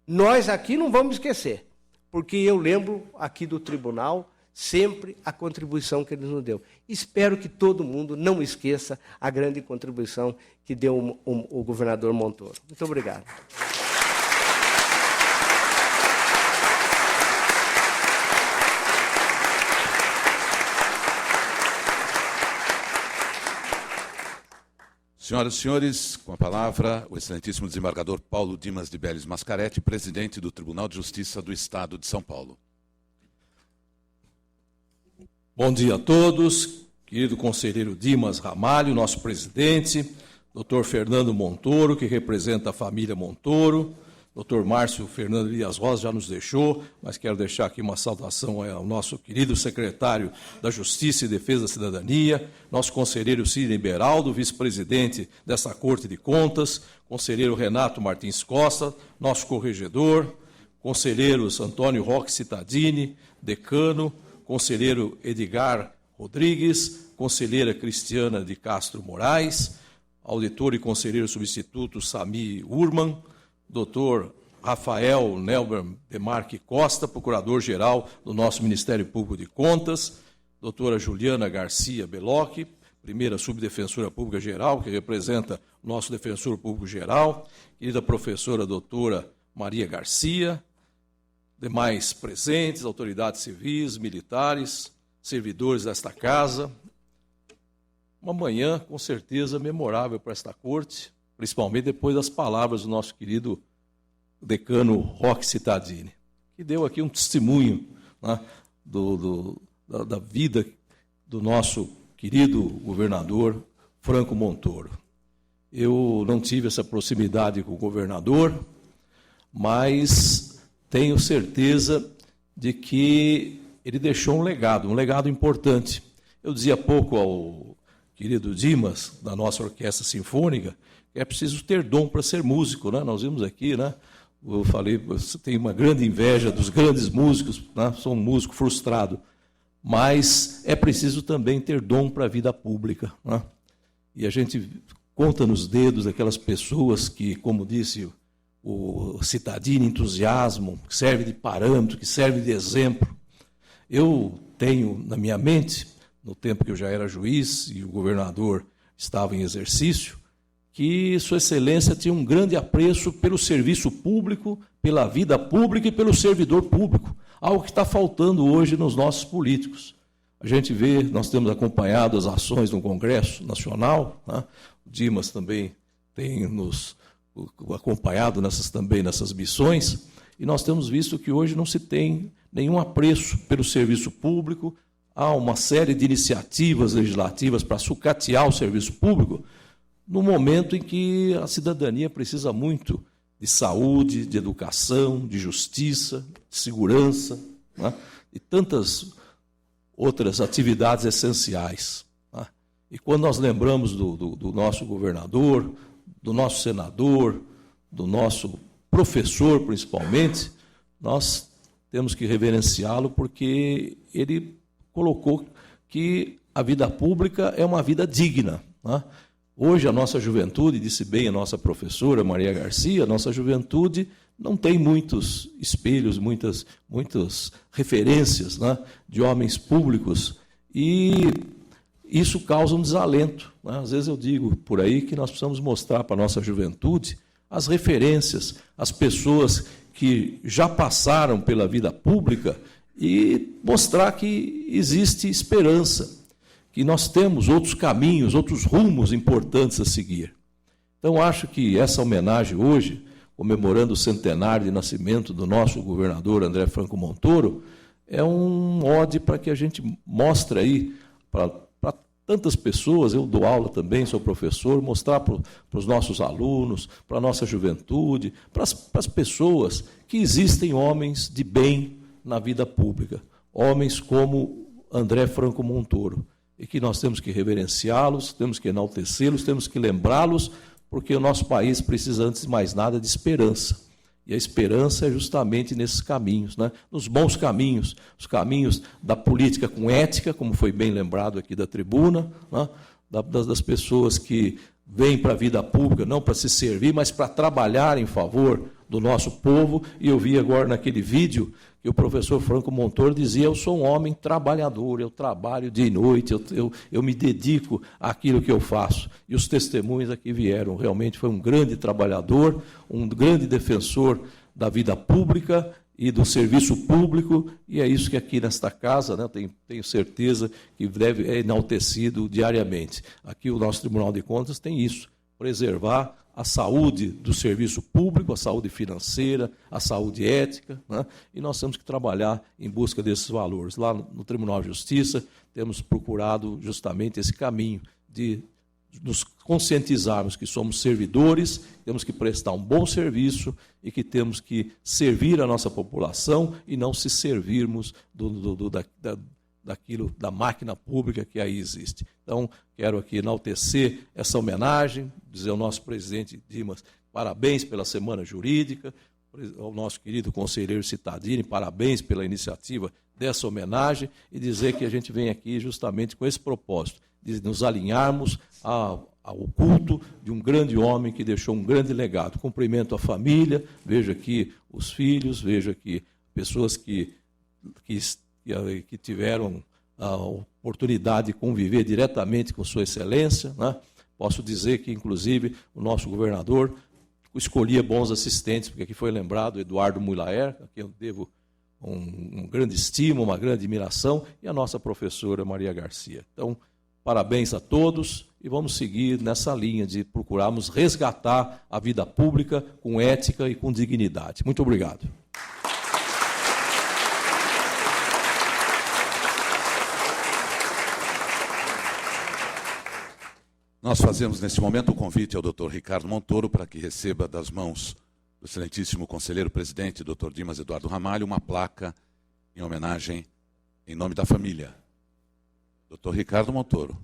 Nós aqui não vamos esquecer, porque eu lembro aqui do tribunal sempre a contribuição que ele nos deu. Espero que todo mundo não esqueça a grande contribuição que deu o governador Montoro. Muito obrigado. Senhoras e senhores, com a palavra, o excelentíssimo desembargador Paulo Dimas de Bellis Mascaretti, presidente do Tribunal de Justiça do Estado de São Paulo. Bom dia a todos, querido conselheiro Dimas Ramalho, nosso presidente, doutor Fernando Montoro, que representa a família Montoro, doutor Márcio Fernando Elias Rosa já nos deixou, mas quero deixar aqui uma saudação ao nosso querido secretário da Justiça e Defesa da Cidadania, nosso conselheiro Sidney Beraldo, vice-presidente dessa Corte de Contas, conselheiro Renato Martins Costa, nosso corregedor, conselheiros Antônio Roque Cittadini, decano, conselheiro Edgar Rodrigues, conselheira Cristiana de Castro Moraes, auditor e conselheiro substituto Sami Urman, doutor Rafael Nelber Demarque Costa, procurador-geral do nosso Ministério Público de Contas, doutora Juliana Garcia Belocchi, primeira subdefensora pública geral, que representa o nosso defensor público geral, querida professora doutora Maria Garcia, demais presentes, autoridades civis, militares, servidores desta casa. Uma manhã, com certeza, memorável para esta corte, principalmente depois das palavras do nosso querido decano Roque Cittadini, que deu aqui um testemunho, né, da vida do nosso querido governador Franco Montoro. Eu não tive essa proximidade com o governador, mas tenho certeza de que ele deixou um legado importante. Eu dizia há pouco ao querido Dimas, da nossa orquestra sinfônica, que é preciso ter dom para ser músico, né? Nós vimos aqui, né? Eu falei, você tem uma grande inveja dos grandes músicos, né? Sou um músico frustrado, mas é preciso também ter dom para a vida pública, né? E a gente conta nos dedos aquelas pessoas que, como disse o Cittadini, entusiasmo, que serve de parâmetro, que serve de exemplo. Eu tenho na minha mente, no tempo que eu já era juiz e o governador estava em exercício, que Sua Excelência tinha um grande apreço pelo serviço público, pela vida pública e pelo servidor público, algo que está faltando hoje nos nossos políticos. A gente vê, nós temos acompanhado as ações no Congresso Nacional, né? O Dimas também tem nos acompanhado nessas missões, e nós temos visto que hoje não se tem nenhum apreço pelo serviço público, há uma série de iniciativas legislativas para sucatear o serviço público, no momento em que a cidadania precisa muito de saúde, de educação, de justiça, de segurança, né? E tantas outras atividades essenciais, né? E quando nós lembramos do nosso governador, do nosso senador, do nosso professor, principalmente, nós temos que reverenciá-lo porque ele colocou que a vida pública é uma vida digna, né? Hoje a nossa juventude, disse bem a nossa professora Maria Garcia, a nossa juventude não tem muitos espelhos, muitas referências, né, de homens públicos, e isso causa um desalento, né? Às vezes eu digo por aí que nós precisamos mostrar para a nossa juventude as referências, as pessoas que já passaram pela vida pública e mostrar que existe esperança, que nós temos outros caminhos, outros rumos importantes a seguir. Então, acho que essa homenagem hoje, comemorando o centenário de nascimento do nosso governador André Franco Montoro, é um ode para que a gente mostre aí para tantas pessoas, eu dou aula também, sou professor, mostrar para os nossos alunos, para a nossa juventude, para as pessoas que existem homens de bem na vida pública, homens como André Franco Montoro. e que nós temos que reverenciá-los, temos que enaltecê-los, temos que lembrá-los, porque o nosso país precisa, antes de mais nada, de esperança. E a esperança é justamente nesses caminhos, né? Nos bons caminhos, os caminhos da política com ética, como foi bem lembrado aqui da tribuna, né? Das pessoas que vêm para a vida pública não para se servir, mas para trabalhar em favor do nosso povo. E eu vi agora naquele vídeo que o professor Franco Montoro dizia: eu sou um homem trabalhador, eu trabalho dia e noite, eu me dedico àquilo que eu faço. E os testemunhos aqui vieram. Realmente foi um grande trabalhador, um grande defensor da vida pública e do serviço público, e é isso que aqui nesta casa, né, tenho certeza que é enaltecido diariamente. Aqui o nosso Tribunal de Contas tem isso, preservar a saúde do serviço público, a saúde financeira, a saúde ética, né? E nós temos que trabalhar em busca desses valores. Lá no Tribunal de Justiça temos procurado justamente esse caminho de nos conscientizarmos que somos servidores, temos que prestar um bom serviço e que temos que servir a nossa população e não se servirmos da máquina pública que aí existe. Então, quero aqui enaltecer essa homenagem, dizer ao nosso presidente Dimas parabéns pela Semana Jurídica, ao nosso querido conselheiro Cittadini, parabéns pela iniciativa dessa homenagem, e dizer que a gente vem aqui justamente com esse propósito, de nos alinharmos ao culto de um grande homem que deixou um grande legado. Cumprimento a família, vejo aqui os filhos, vejo aqui pessoas que tiveram a oportunidade de conviver diretamente com Sua Excelência, né? Posso dizer que, inclusive, o nosso governador escolhia bons assistentes, porque aqui foi lembrado Eduardo Mulaer, a quem eu devo um grande estima, uma grande admiração, e a nossa professora Maria Garcia. Então, parabéns a todos e vamos seguir nessa linha de procurarmos resgatar a vida pública com ética e com dignidade. Muito obrigado. Nós fazemos nesse momento o convite ao Dr. Ricardo Montoro para que receba das mãos do excelentíssimo conselheiro presidente, Dr. Dimas Eduardo Ramalho, uma placa em homenagem em nome da família. Dr. Ricardo Montoro.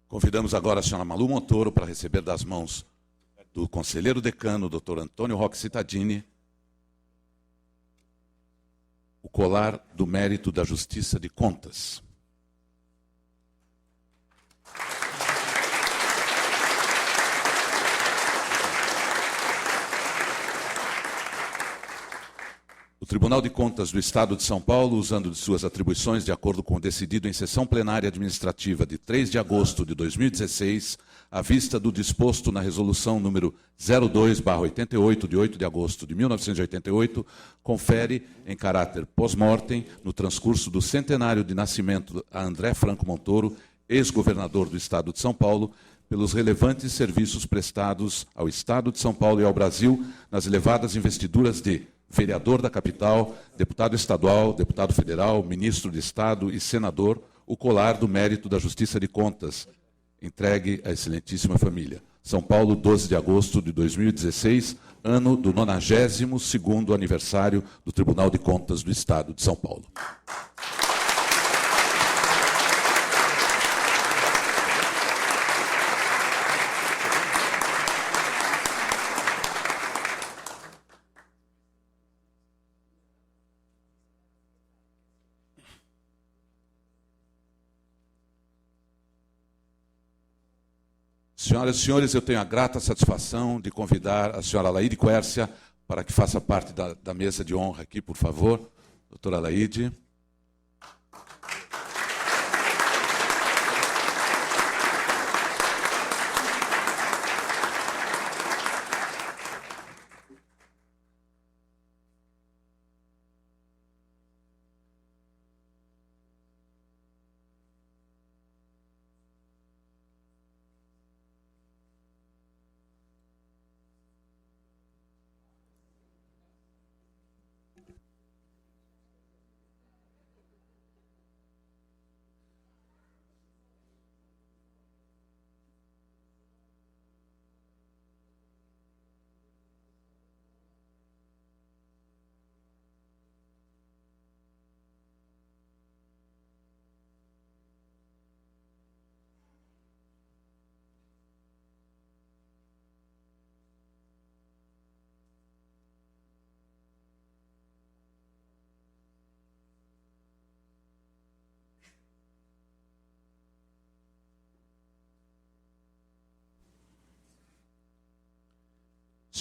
Convidamos agora a senhora Malu Montoro para receber das mãos do conselheiro decano, Dr. Antônio Roque Cittadini, o colar do mérito da Justiça de Contas. O Tribunal de Contas do Estado de São Paulo, usando de suas atribuições de acordo com o decidido em sessão plenária administrativa de 3 de agosto de 2016, à vista do disposto na resolução número 02/88, de 8 de agosto de 1988, confere, em caráter pós-mortem, no transcurso do centenário de nascimento a André Franco Montoro, ex-governador do Estado de São Paulo, pelos relevantes serviços prestados ao Estado de São Paulo e ao Brasil nas elevadas investiduras de vereador da capital, deputado estadual, deputado federal, ministro de Estado e senador, o colar do mérito da Justiça de Contas, entregue à excelentíssima família. São Paulo, 12 de agosto de 2016, ano do 92º aniversário do Tribunal de Contas do Estado de São Paulo. Senhoras e senhores, eu tenho a grata satisfação de convidar a senhora Alaide Quércia para que faça parte da mesa de honra aqui, por favor. Doutora Alaide.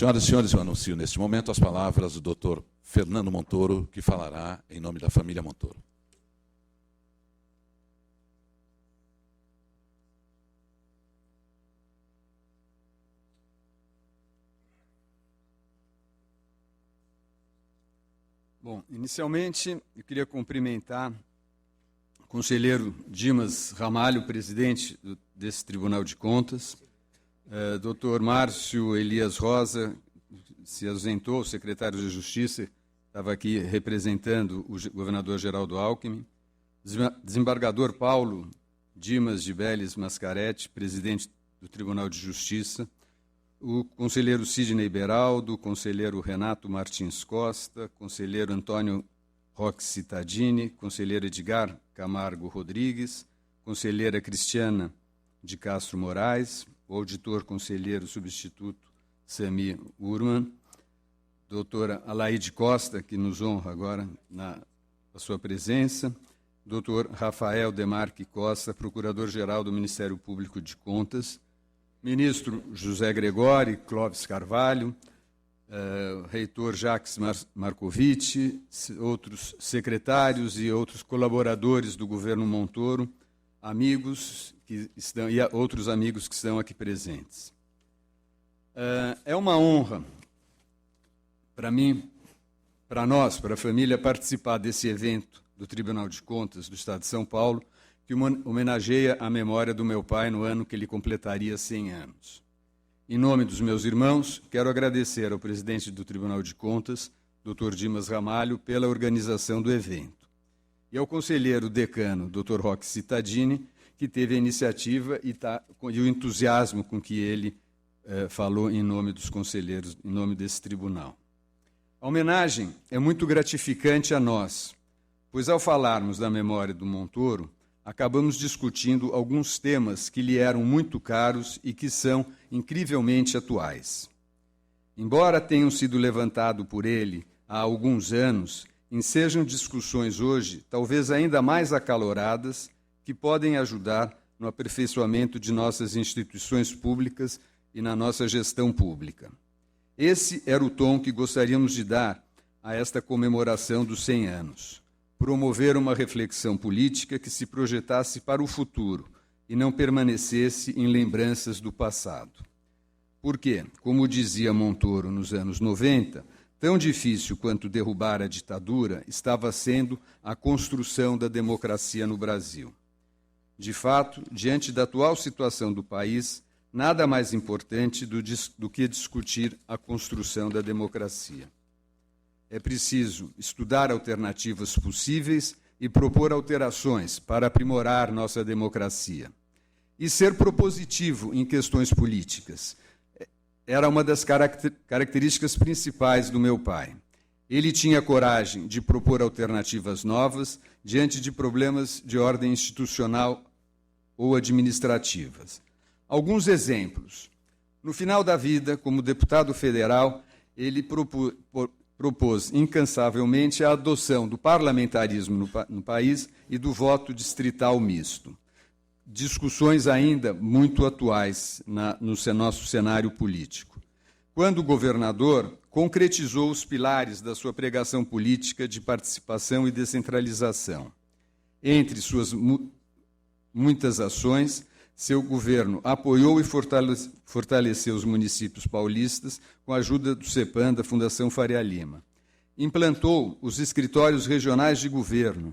Senhoras e senhores, eu anuncio neste momento as palavras do Dr. Fernando Montoro, que falará em nome da família Montoro. Bom, inicialmente eu queria cumprimentar o conselheiro Dimas Ramalho, presidente desse Tribunal de Contas, Dr. Márcio Elias Rosa, se ausentou, o secretário de Justiça, estava aqui representando o governador Geraldo Alckmin, desembargador Paulo Dimas de Beles Mascaretti, presidente do Tribunal de Justiça, o conselheiro Sidney Beraldo, o conselheiro Renato Martins Costa, conselheiro Antônio Roque Cittadini, conselheiro Edgar Camargo Rodrigues, conselheira Cristiana de Castro Moraes, o auditor conselheiro substituto Sami Urman, doutora Alaide Costa, que nos honra agora na sua presença, doutor Rafael Demarque Costa, procurador-geral do Ministério Público de Contas, ministro José Gregório, Clóvis Carvalho, reitor Jacques Marcovitch, outros secretários e outros colaboradores do governo Montoro, amigos que estão, e outros amigos que estão aqui presentes. É uma honra para mim, para nós, para a família, participar desse evento do Tribunal de Contas do Estado de São Paulo, que homenageia a memória do meu pai no ano que ele completaria 100 anos. Em nome dos meus irmãos, quero agradecer ao presidente do Tribunal de Contas, Dr. Dimas Ramalho, pela organização do evento, e ao conselheiro decano, Dr. Roque Cittadini, que teve a iniciativa e o entusiasmo com que ele falou em nome dos conselheiros, em nome desse tribunal. A homenagem é muito gratificante a nós, pois ao falarmos da memória do Montoro, acabamos discutindo alguns temas que lhe eram muito caros e que são incrivelmente atuais. Embora tenham sido levantados por ele há alguns anos, ensejam discussões hoje talvez ainda mais acaloradas que podem ajudar no aperfeiçoamento de nossas instituições públicas e na nossa gestão pública. Esse era o tom que gostaríamos de dar a esta comemoração dos 100 anos. Promover uma reflexão política que se projetasse para o futuro e não permanecesse em lembranças do passado. Porque, como dizia Montoro nos anos 90, tão difícil quanto derrubar a ditadura estava sendo a construção da democracia no Brasil. De fato, diante da atual situação do país, nada mais importante do que discutir a construção da democracia. É preciso estudar alternativas possíveis e propor alterações para aprimorar nossa democracia. E ser propositivo em questões políticas. Era uma das características principais do meu pai. Ele tinha coragem de propor alternativas novas diante de problemas de ordem institucional ou administrativas. Alguns exemplos. No final da vida, como deputado federal, ele propôs incansavelmente a adoção do parlamentarismo no país e do voto distrital misto. Discussões ainda muito atuais no nosso cenário político. Quando governador, concretizou os pilares da sua pregação política de participação e descentralização. Entre suas muitas ações, seu governo apoiou e fortaleceu os municípios paulistas com a ajuda do CEPAM, da Fundação Faria Lima. Implantou os escritórios regionais de governo,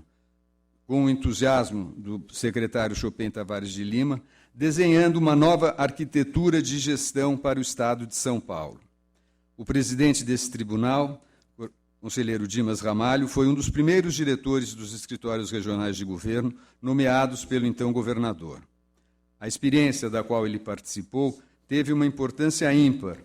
com o entusiasmo do secretário Chopin Tavares de Lima, desenhando uma nova arquitetura de gestão para o Estado de São Paulo. O presidente desse tribunal, o conselheiro Dimas Ramalho, foi um dos primeiros diretores dos escritórios regionais de governo, nomeados pelo então governador. A experiência da qual ele participou teve uma importância ímpar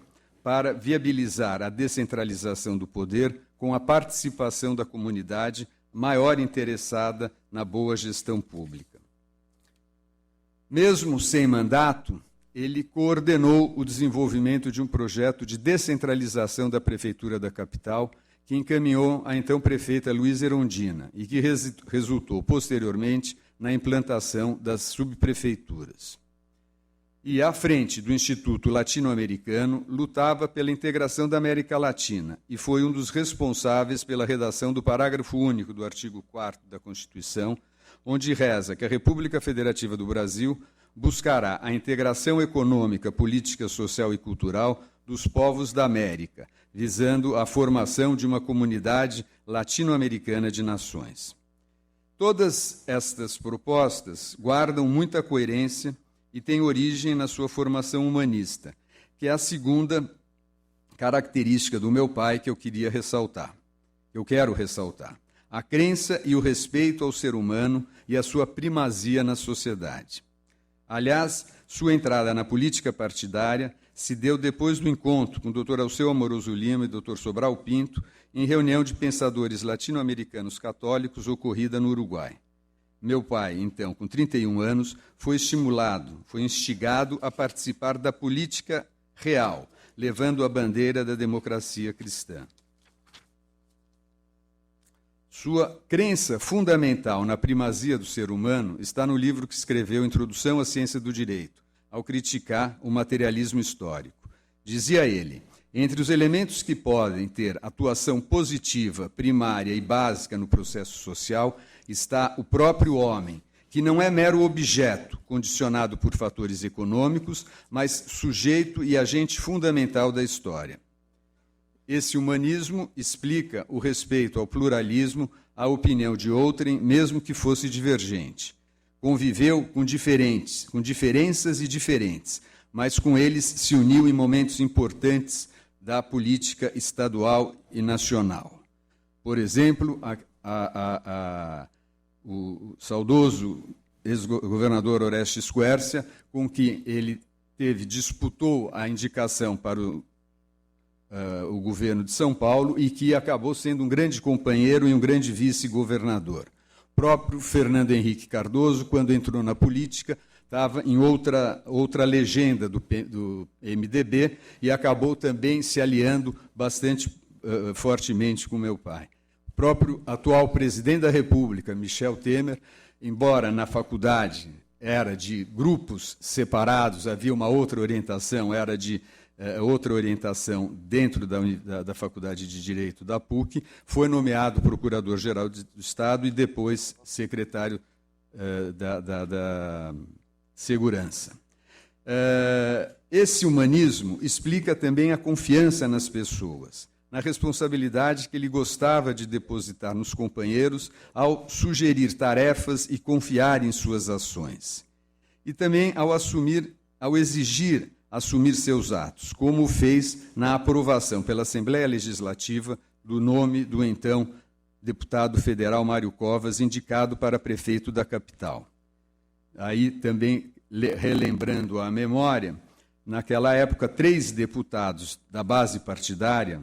para viabilizar a descentralização do poder com a participação da comunidade maior interessada na boa gestão pública. Mesmo sem mandato, ele coordenou o desenvolvimento de um projeto de descentralização da Prefeitura da capital, que encaminhou a então prefeita Luísa Erondina e que resultou, posteriormente, na implantação das subprefeituras. e, à frente do Instituto Latino-Americano, lutava pela integração da América Latina e foi um dos responsáveis pela redação do parágrafo único do artigo 4º da Constituição, onde reza que a República Federativa do Brasil buscará a integração econômica, política, social e cultural dos povos da América, visando a formação de uma comunidade latino-americana de nações. Todas estas propostas guardam muita coerência e têm origem na sua formação humanista, que é a segunda característica do meu pai que eu quero ressaltar. A crença e o respeito ao ser humano e a sua primazia na sociedade. Aliás, sua entrada na política partidária se deu depois do encontro com o Dr. Alceu Amoroso Lima e Dr. Sobral Pinto, em reunião de pensadores latino-americanos católicos ocorrida no Uruguai. Meu pai, então, com 31 anos, foi instigado a participar da política real, levando a bandeira da democracia cristã. Sua crença fundamental na primazia do ser humano está no livro que escreveu, Introdução à Ciência do Direito, ao criticar o materialismo histórico. Dizia ele: entre os elementos que podem ter atuação positiva, primária e básica no processo social, está o próprio homem, que não é mero objeto condicionado por fatores econômicos, mas sujeito e agente fundamental da história. Esse humanismo explica o respeito ao pluralismo, à opinião de outrem, mesmo que fosse divergente. Conviveu com diferenças e diferentes, mas com eles se uniu em momentos importantes da política estadual e nacional. Por exemplo, o saudoso ex-governador Orestes Quércia, com que ele disputou a indicação para o governo de São Paulo e que acabou sendo um grande companheiro e um grande vice-governador. O próprio Fernando Henrique Cardoso, quando entrou na política, estava em outra legenda do MDB e acabou também se aliando bastante fortemente com meu pai. O próprio atual presidente da República, Michel Temer, embora na faculdade era de grupos separados, havia uma outra orientação, era de outra orientação dentro da Faculdade de Direito da PUC, foi nomeado Procurador-Geral do Estado e depois secretário da Segurança. Esse humanismo explica também a confiança nas pessoas, na responsabilidade que ele gostava de depositar nos companheiros ao sugerir tarefas e confiar em suas ações. E também ao exigir assumir seus atos, como fez na aprovação pela Assembleia Legislativa do nome do então deputado federal Mário Covas, indicado para prefeito da capital. Aí também, relembrando a memória, naquela época, 3 deputados da base partidária,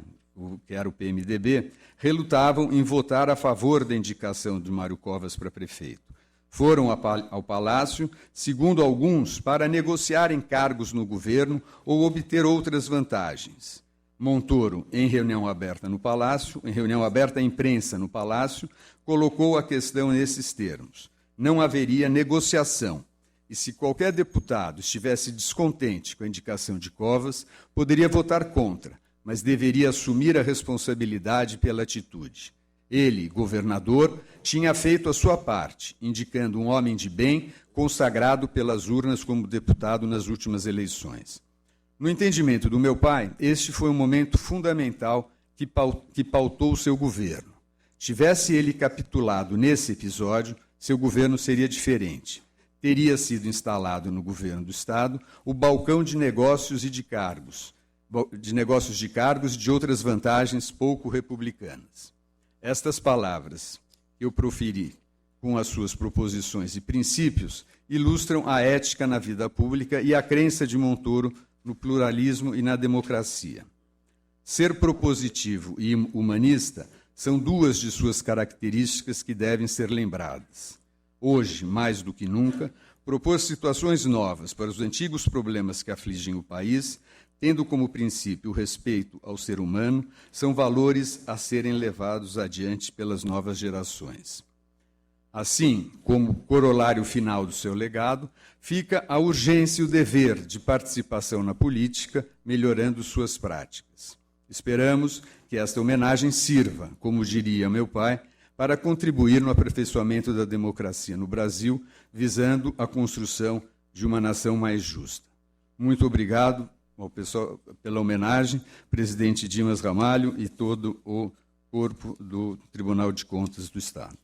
que era o PMDB, relutavam em votar a favor da indicação de Mário Covas para prefeito. Foram ao Palácio, segundo alguns, para negociar encargos no governo ou obter outras vantagens. Montoro, em reunião aberta no Palácio, em reunião aberta à imprensa no Palácio, colocou a questão nesses termos: não haveria negociação, e se qualquer deputado estivesse descontente com a indicação de Covas, poderia votar contra, mas deveria assumir a responsabilidade pela atitude. Ele, governador, tinha feito a sua parte, indicando um homem de bem, consagrado pelas urnas como deputado nas últimas eleições. No entendimento do meu pai, este foi um momento fundamental que pautou o seu governo. Tivesse ele capitulado nesse episódio, seu governo seria diferente. Teria sido instalado no governo do Estado o balcão de negócios e de cargos e de outras vantagens pouco republicanas. Estas palavras que eu proferi com as suas proposições e princípios ilustram a ética na vida pública e a crença de Montoro no pluralismo e na democracia. Ser propositivo e humanista são 2 de suas características que devem ser lembradas. Hoje, mais do que nunca, propor situações novas para os antigos problemas que afligem o país, tendo como princípio o respeito ao ser humano, são valores a serem levados adiante pelas novas gerações. Assim, como corolário final do seu legado, fica a urgência e o dever de participação na política, melhorando suas práticas. Esperamos que esta homenagem sirva, como diria meu pai, para contribuir no aperfeiçoamento da democracia no Brasil, visando a construção de uma nação mais justa. Muito obrigado ao pessoal pela homenagem, presidente Dimas Ramalho e todo o corpo do Tribunal de Contas do Estado.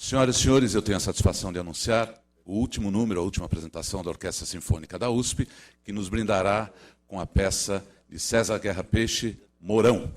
Senhoras e senhores, eu tenho a satisfação de anunciar o último número, a última apresentação da Orquestra Sinfônica da USP, que nos brindará com a peça de César Guerra Peixe, Mourão.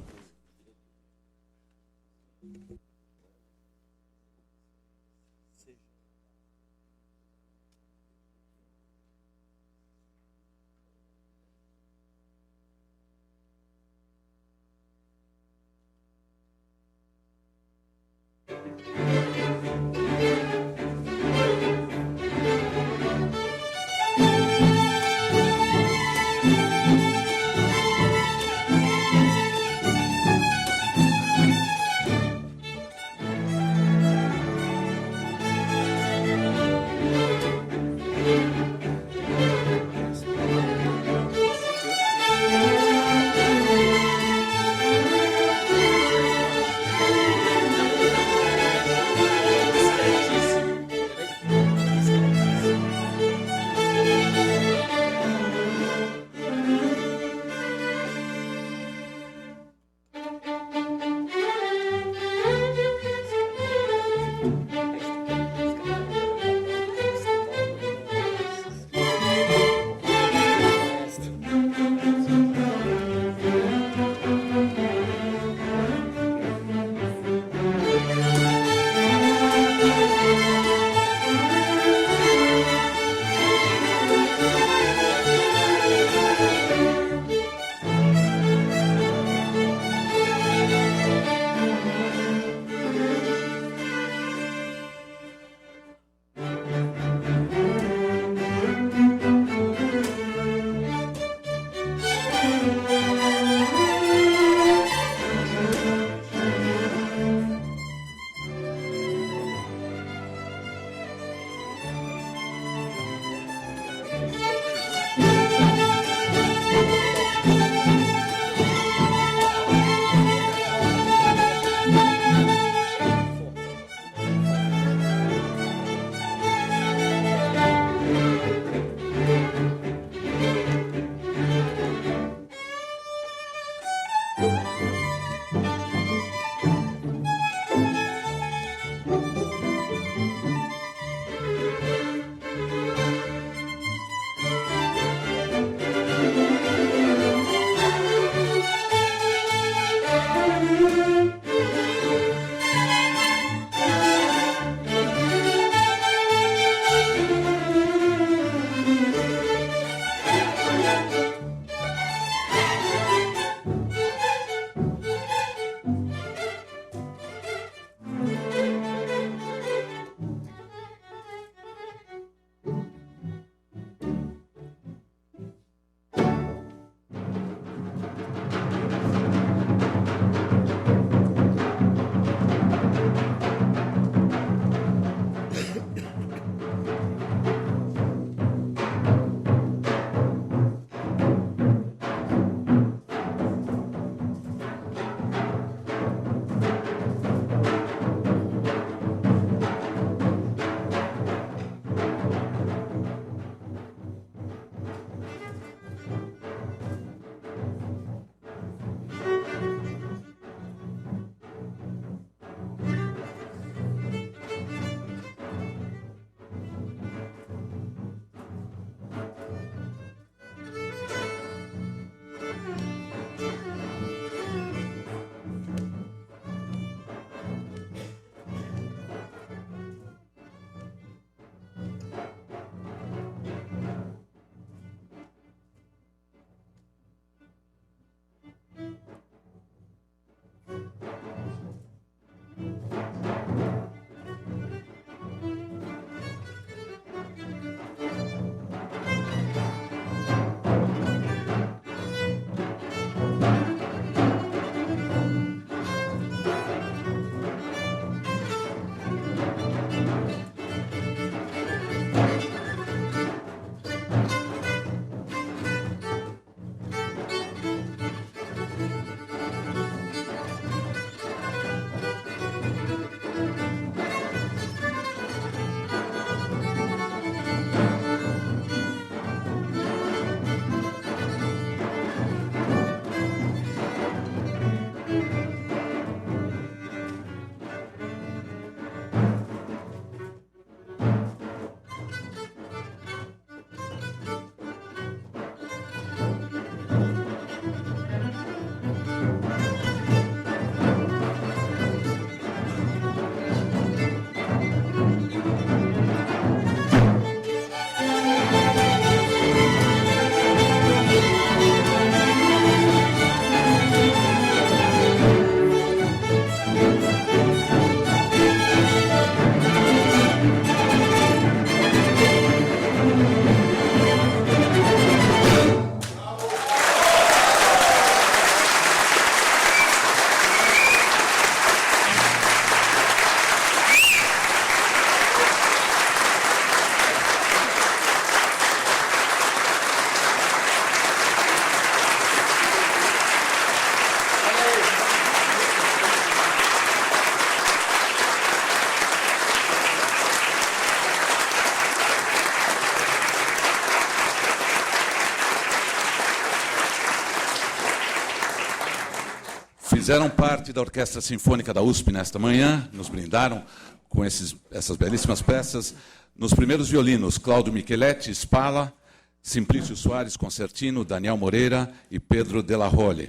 fizeram parte da Orquestra Sinfônica da USP nesta manhã, nos brindaram com essas belíssimas peças. Nos primeiros violinos, Cláudio Micheletti, Spala, Simplício Soares, concertino, Daniel Moreira e Pedro Della Rolle.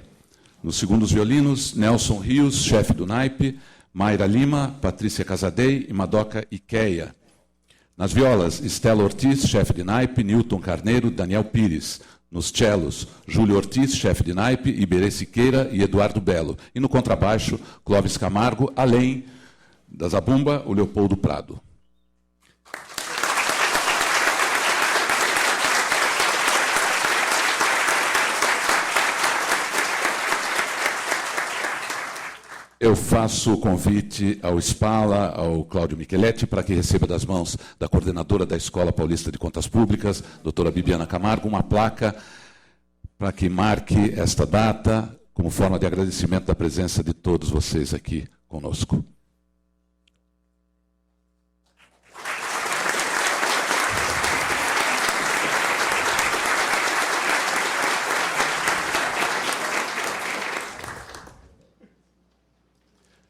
Nos segundos violinos, Nelson Rios, chefe do naipe, Mayra Lima, Patrícia Casadei e Madoka Ikeia. Nas violas, Estela Ortiz, chefe de naipe, Newton Carneiro, Daniel Pires. Nos cellos, Júlio Ortiz, chefe de naipe, Iberê Siqueira e Eduardo Belo. E no contrabaixo, Clóvis Camargo, além da zabumba, o Leopoldo Prado. Eu faço o convite ao Spala, ao Cláudio Micheletti, para que receba das mãos da coordenadora da Escola Paulista de Contas Públicas, doutora Bibiana Camargo, uma placa para que marque esta data como forma de agradecimento da presença de todos vocês aqui conosco.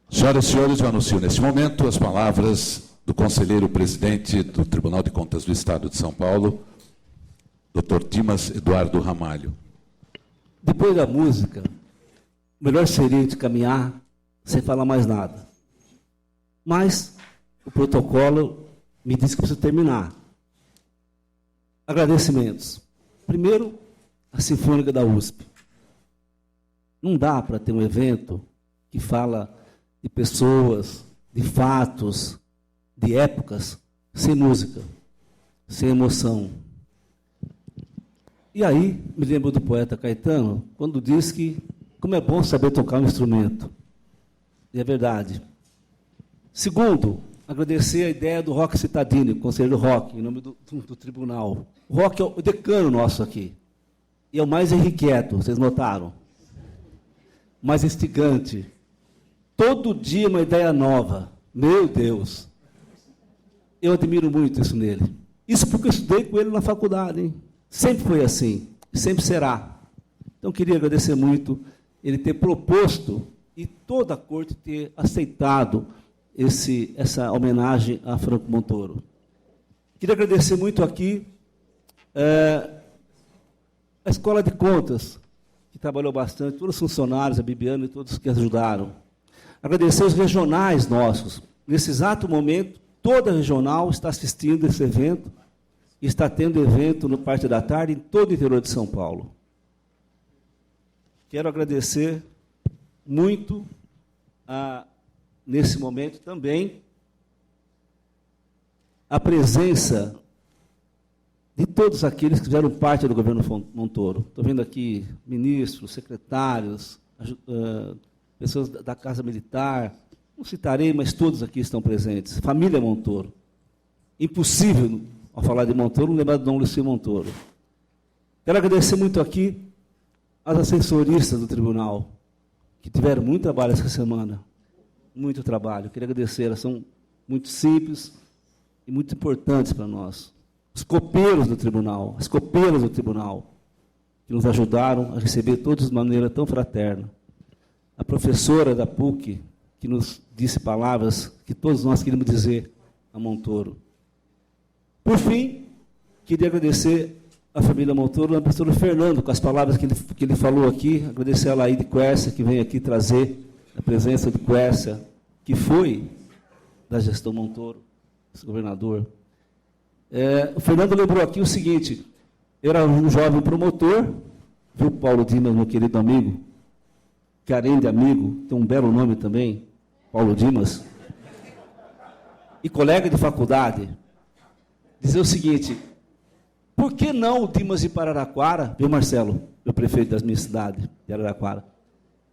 Senhoras e senhores, eu anuncio neste momento as palavras do conselheiro presidente do Tribunal de Contas do Estado de São Paulo, Dr. Dimas Eduardo Ramalho. Depois da música, o melhor seria de caminhar sem falar mais nada. Mas o protocolo me diz que preciso terminar. Agradecimentos. Primeiro, a Sinfônica da USP. Não dá para ter um evento que fala de pessoas, de fatos, de épocas, sem música, sem emoção. E aí, me lembro do poeta Caetano, quando diz que como é bom saber tocar um instrumento. E é verdade. Segundo, agradecer a ideia do Roque Cittadini, conselheiro Roque, em nome do tribunal. O Roque é o decano nosso aqui. E é o mais irrequieto, vocês notaram? Mais instigante. Todo dia uma ideia nova. Meu Deus. Eu admiro muito isso nele. Isso porque eu estudei com ele na faculdade, hein? Sempre foi assim. Sempre será. Então, queria agradecer muito ele ter proposto e toda a corte ter aceitado essa homenagem a Franco Montoro. Queria agradecer muito aqui a Escola de Contas, que trabalhou bastante, todos os funcionários, a Bibiana e todos que ajudaram. Agradecer os regionais nossos. Nesse exato momento, toda a regional está assistindo esse evento e está tendo evento no parte da tarde em todo o interior de São Paulo. Quero agradecer muito, nesse momento também, a presença de todos aqueles que fizeram parte do governo Montoro. Estou vendo aqui ministros, secretários, pessoas da Casa Militar, não citarei, mas todos aqui estão presentes. Família Montoro. Impossível, ao falar de Montoro, não lembrar do Dom Lucio Montoro. Quero agradecer muito aqui às assessoristas do tribunal, que tiveram muito trabalho essa semana. Muito trabalho. Queria agradecer, elas são muito simples e muito importantes para nós. Os copeiros do tribunal, as copeiras do tribunal, que nos ajudaram a receber todos de maneira tão fraterna. A professora da PUC, que nos disse palavras que todos nós queríamos dizer a Montoro. Por fim, queria agradecer à família Montoro, ao professor Fernando, com as palavras que ele falou aqui, agradecer a Laíde Quercia, que veio aqui trazer a presença de Quercia, que foi da gestão Montoro, esse governador. O Fernando lembrou aqui o seguinte: eu era um jovem promotor, viu, Paulo Dimas, meu querido amigo, que além de amigo, tem um belo nome também, Paulo Dimas, e colega de faculdade, dizer o seguinte: por que não o Dimas de Araraquara, viu, Marcelo, meu prefeito da minha cidade, de Araraquara,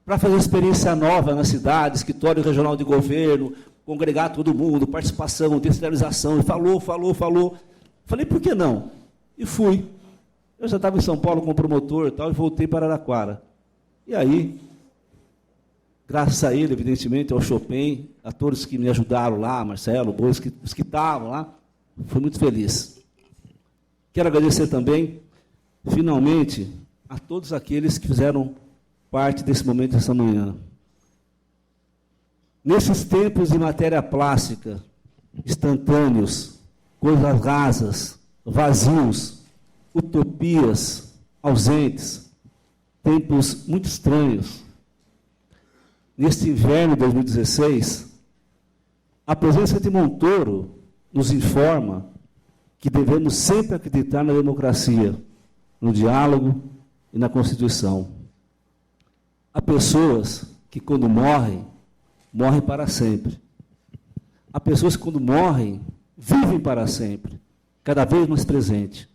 para fazer experiência nova na cidade, escritório regional de governo, congregar todo mundo, participação, descentralização, e falou. Falei, por que não? E fui. Eu já estava em São Paulo como promotor e tal, e voltei para Araraquara. E aí, graças a ele, evidentemente, ao Chopin, a todos que me ajudaram lá, Marcelo, os que estavam lá, fui muito feliz. Quero agradecer também, finalmente, a todos aqueles que fizeram parte desse momento dessa manhã. Nesses tempos de matéria plástica, instantâneos, coisas rasas, vazios, utopias, ausentes, tempos muito estranhos, neste inverno de 2016, a presença de Montoro nos informa que devemos sempre acreditar na democracia, no diálogo e na Constituição. Há pessoas que, quando morrem, morrem para sempre. Há pessoas que, quando morrem, vivem para sempre, cada vez mais presente.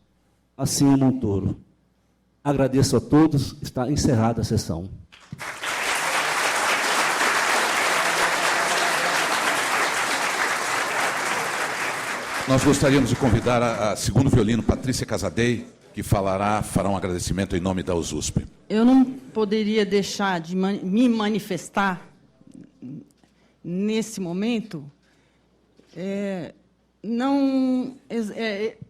Assim é Montoro. Agradeço a todos. Está encerrada a sessão. Nós gostaríamos de convidar a segundo violino, Patrícia Casadei, que fará um agradecimento em nome da USP. Eu não poderia deixar de me manifestar nesse momento,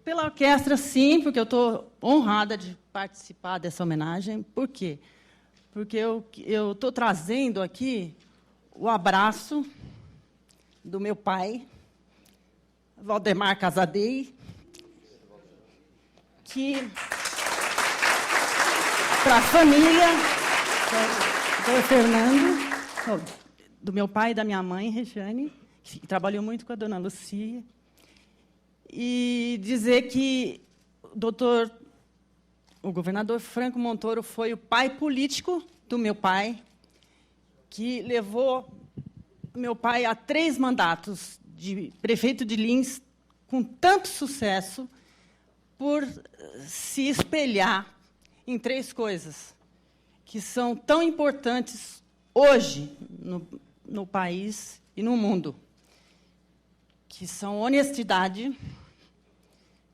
pela orquestra, sim, porque eu estou honrada de participar dessa homenagem. Por quê? Porque eu estou trazendo aqui o abraço do meu pai, Valdemar Casadei, que, para a família, do Fernando, do meu pai e da minha mãe, Regiane, que trabalhou muito com a dona Lucia, e dizer que o governador Franco Montoro foi o pai político do meu pai, que levou meu pai a 3 mandatos de prefeito de Lins, com tanto sucesso, por se espelhar em 3 coisas que são tão importantes hoje no país e no mundo, que são honestidade,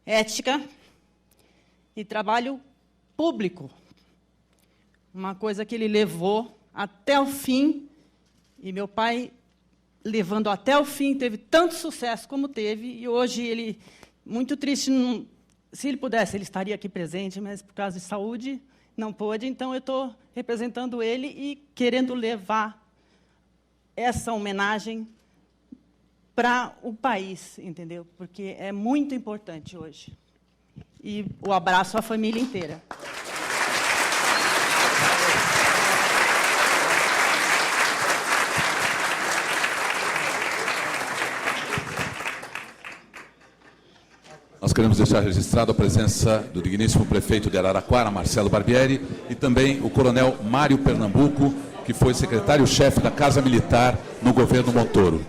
ética e trabalho público. Uma coisa que ele levou até o fim, e meu pai, levando até o fim, teve tanto sucesso como teve, e hoje ele, muito triste, se ele pudesse, ele estaria aqui presente, mas por causa de saúde não pôde, então eu estou representando ele e querendo levar essa homenagem para o país, entendeu? Porque é muito importante hoje. E o abraço à família inteira. Nós queremos deixar registrado a presença do digníssimo prefeito de Araraquara, Marcelo Barbieri, e também o coronel Mário Pernambuco, que foi secretário-chefe da Casa Militar no governo Montoro.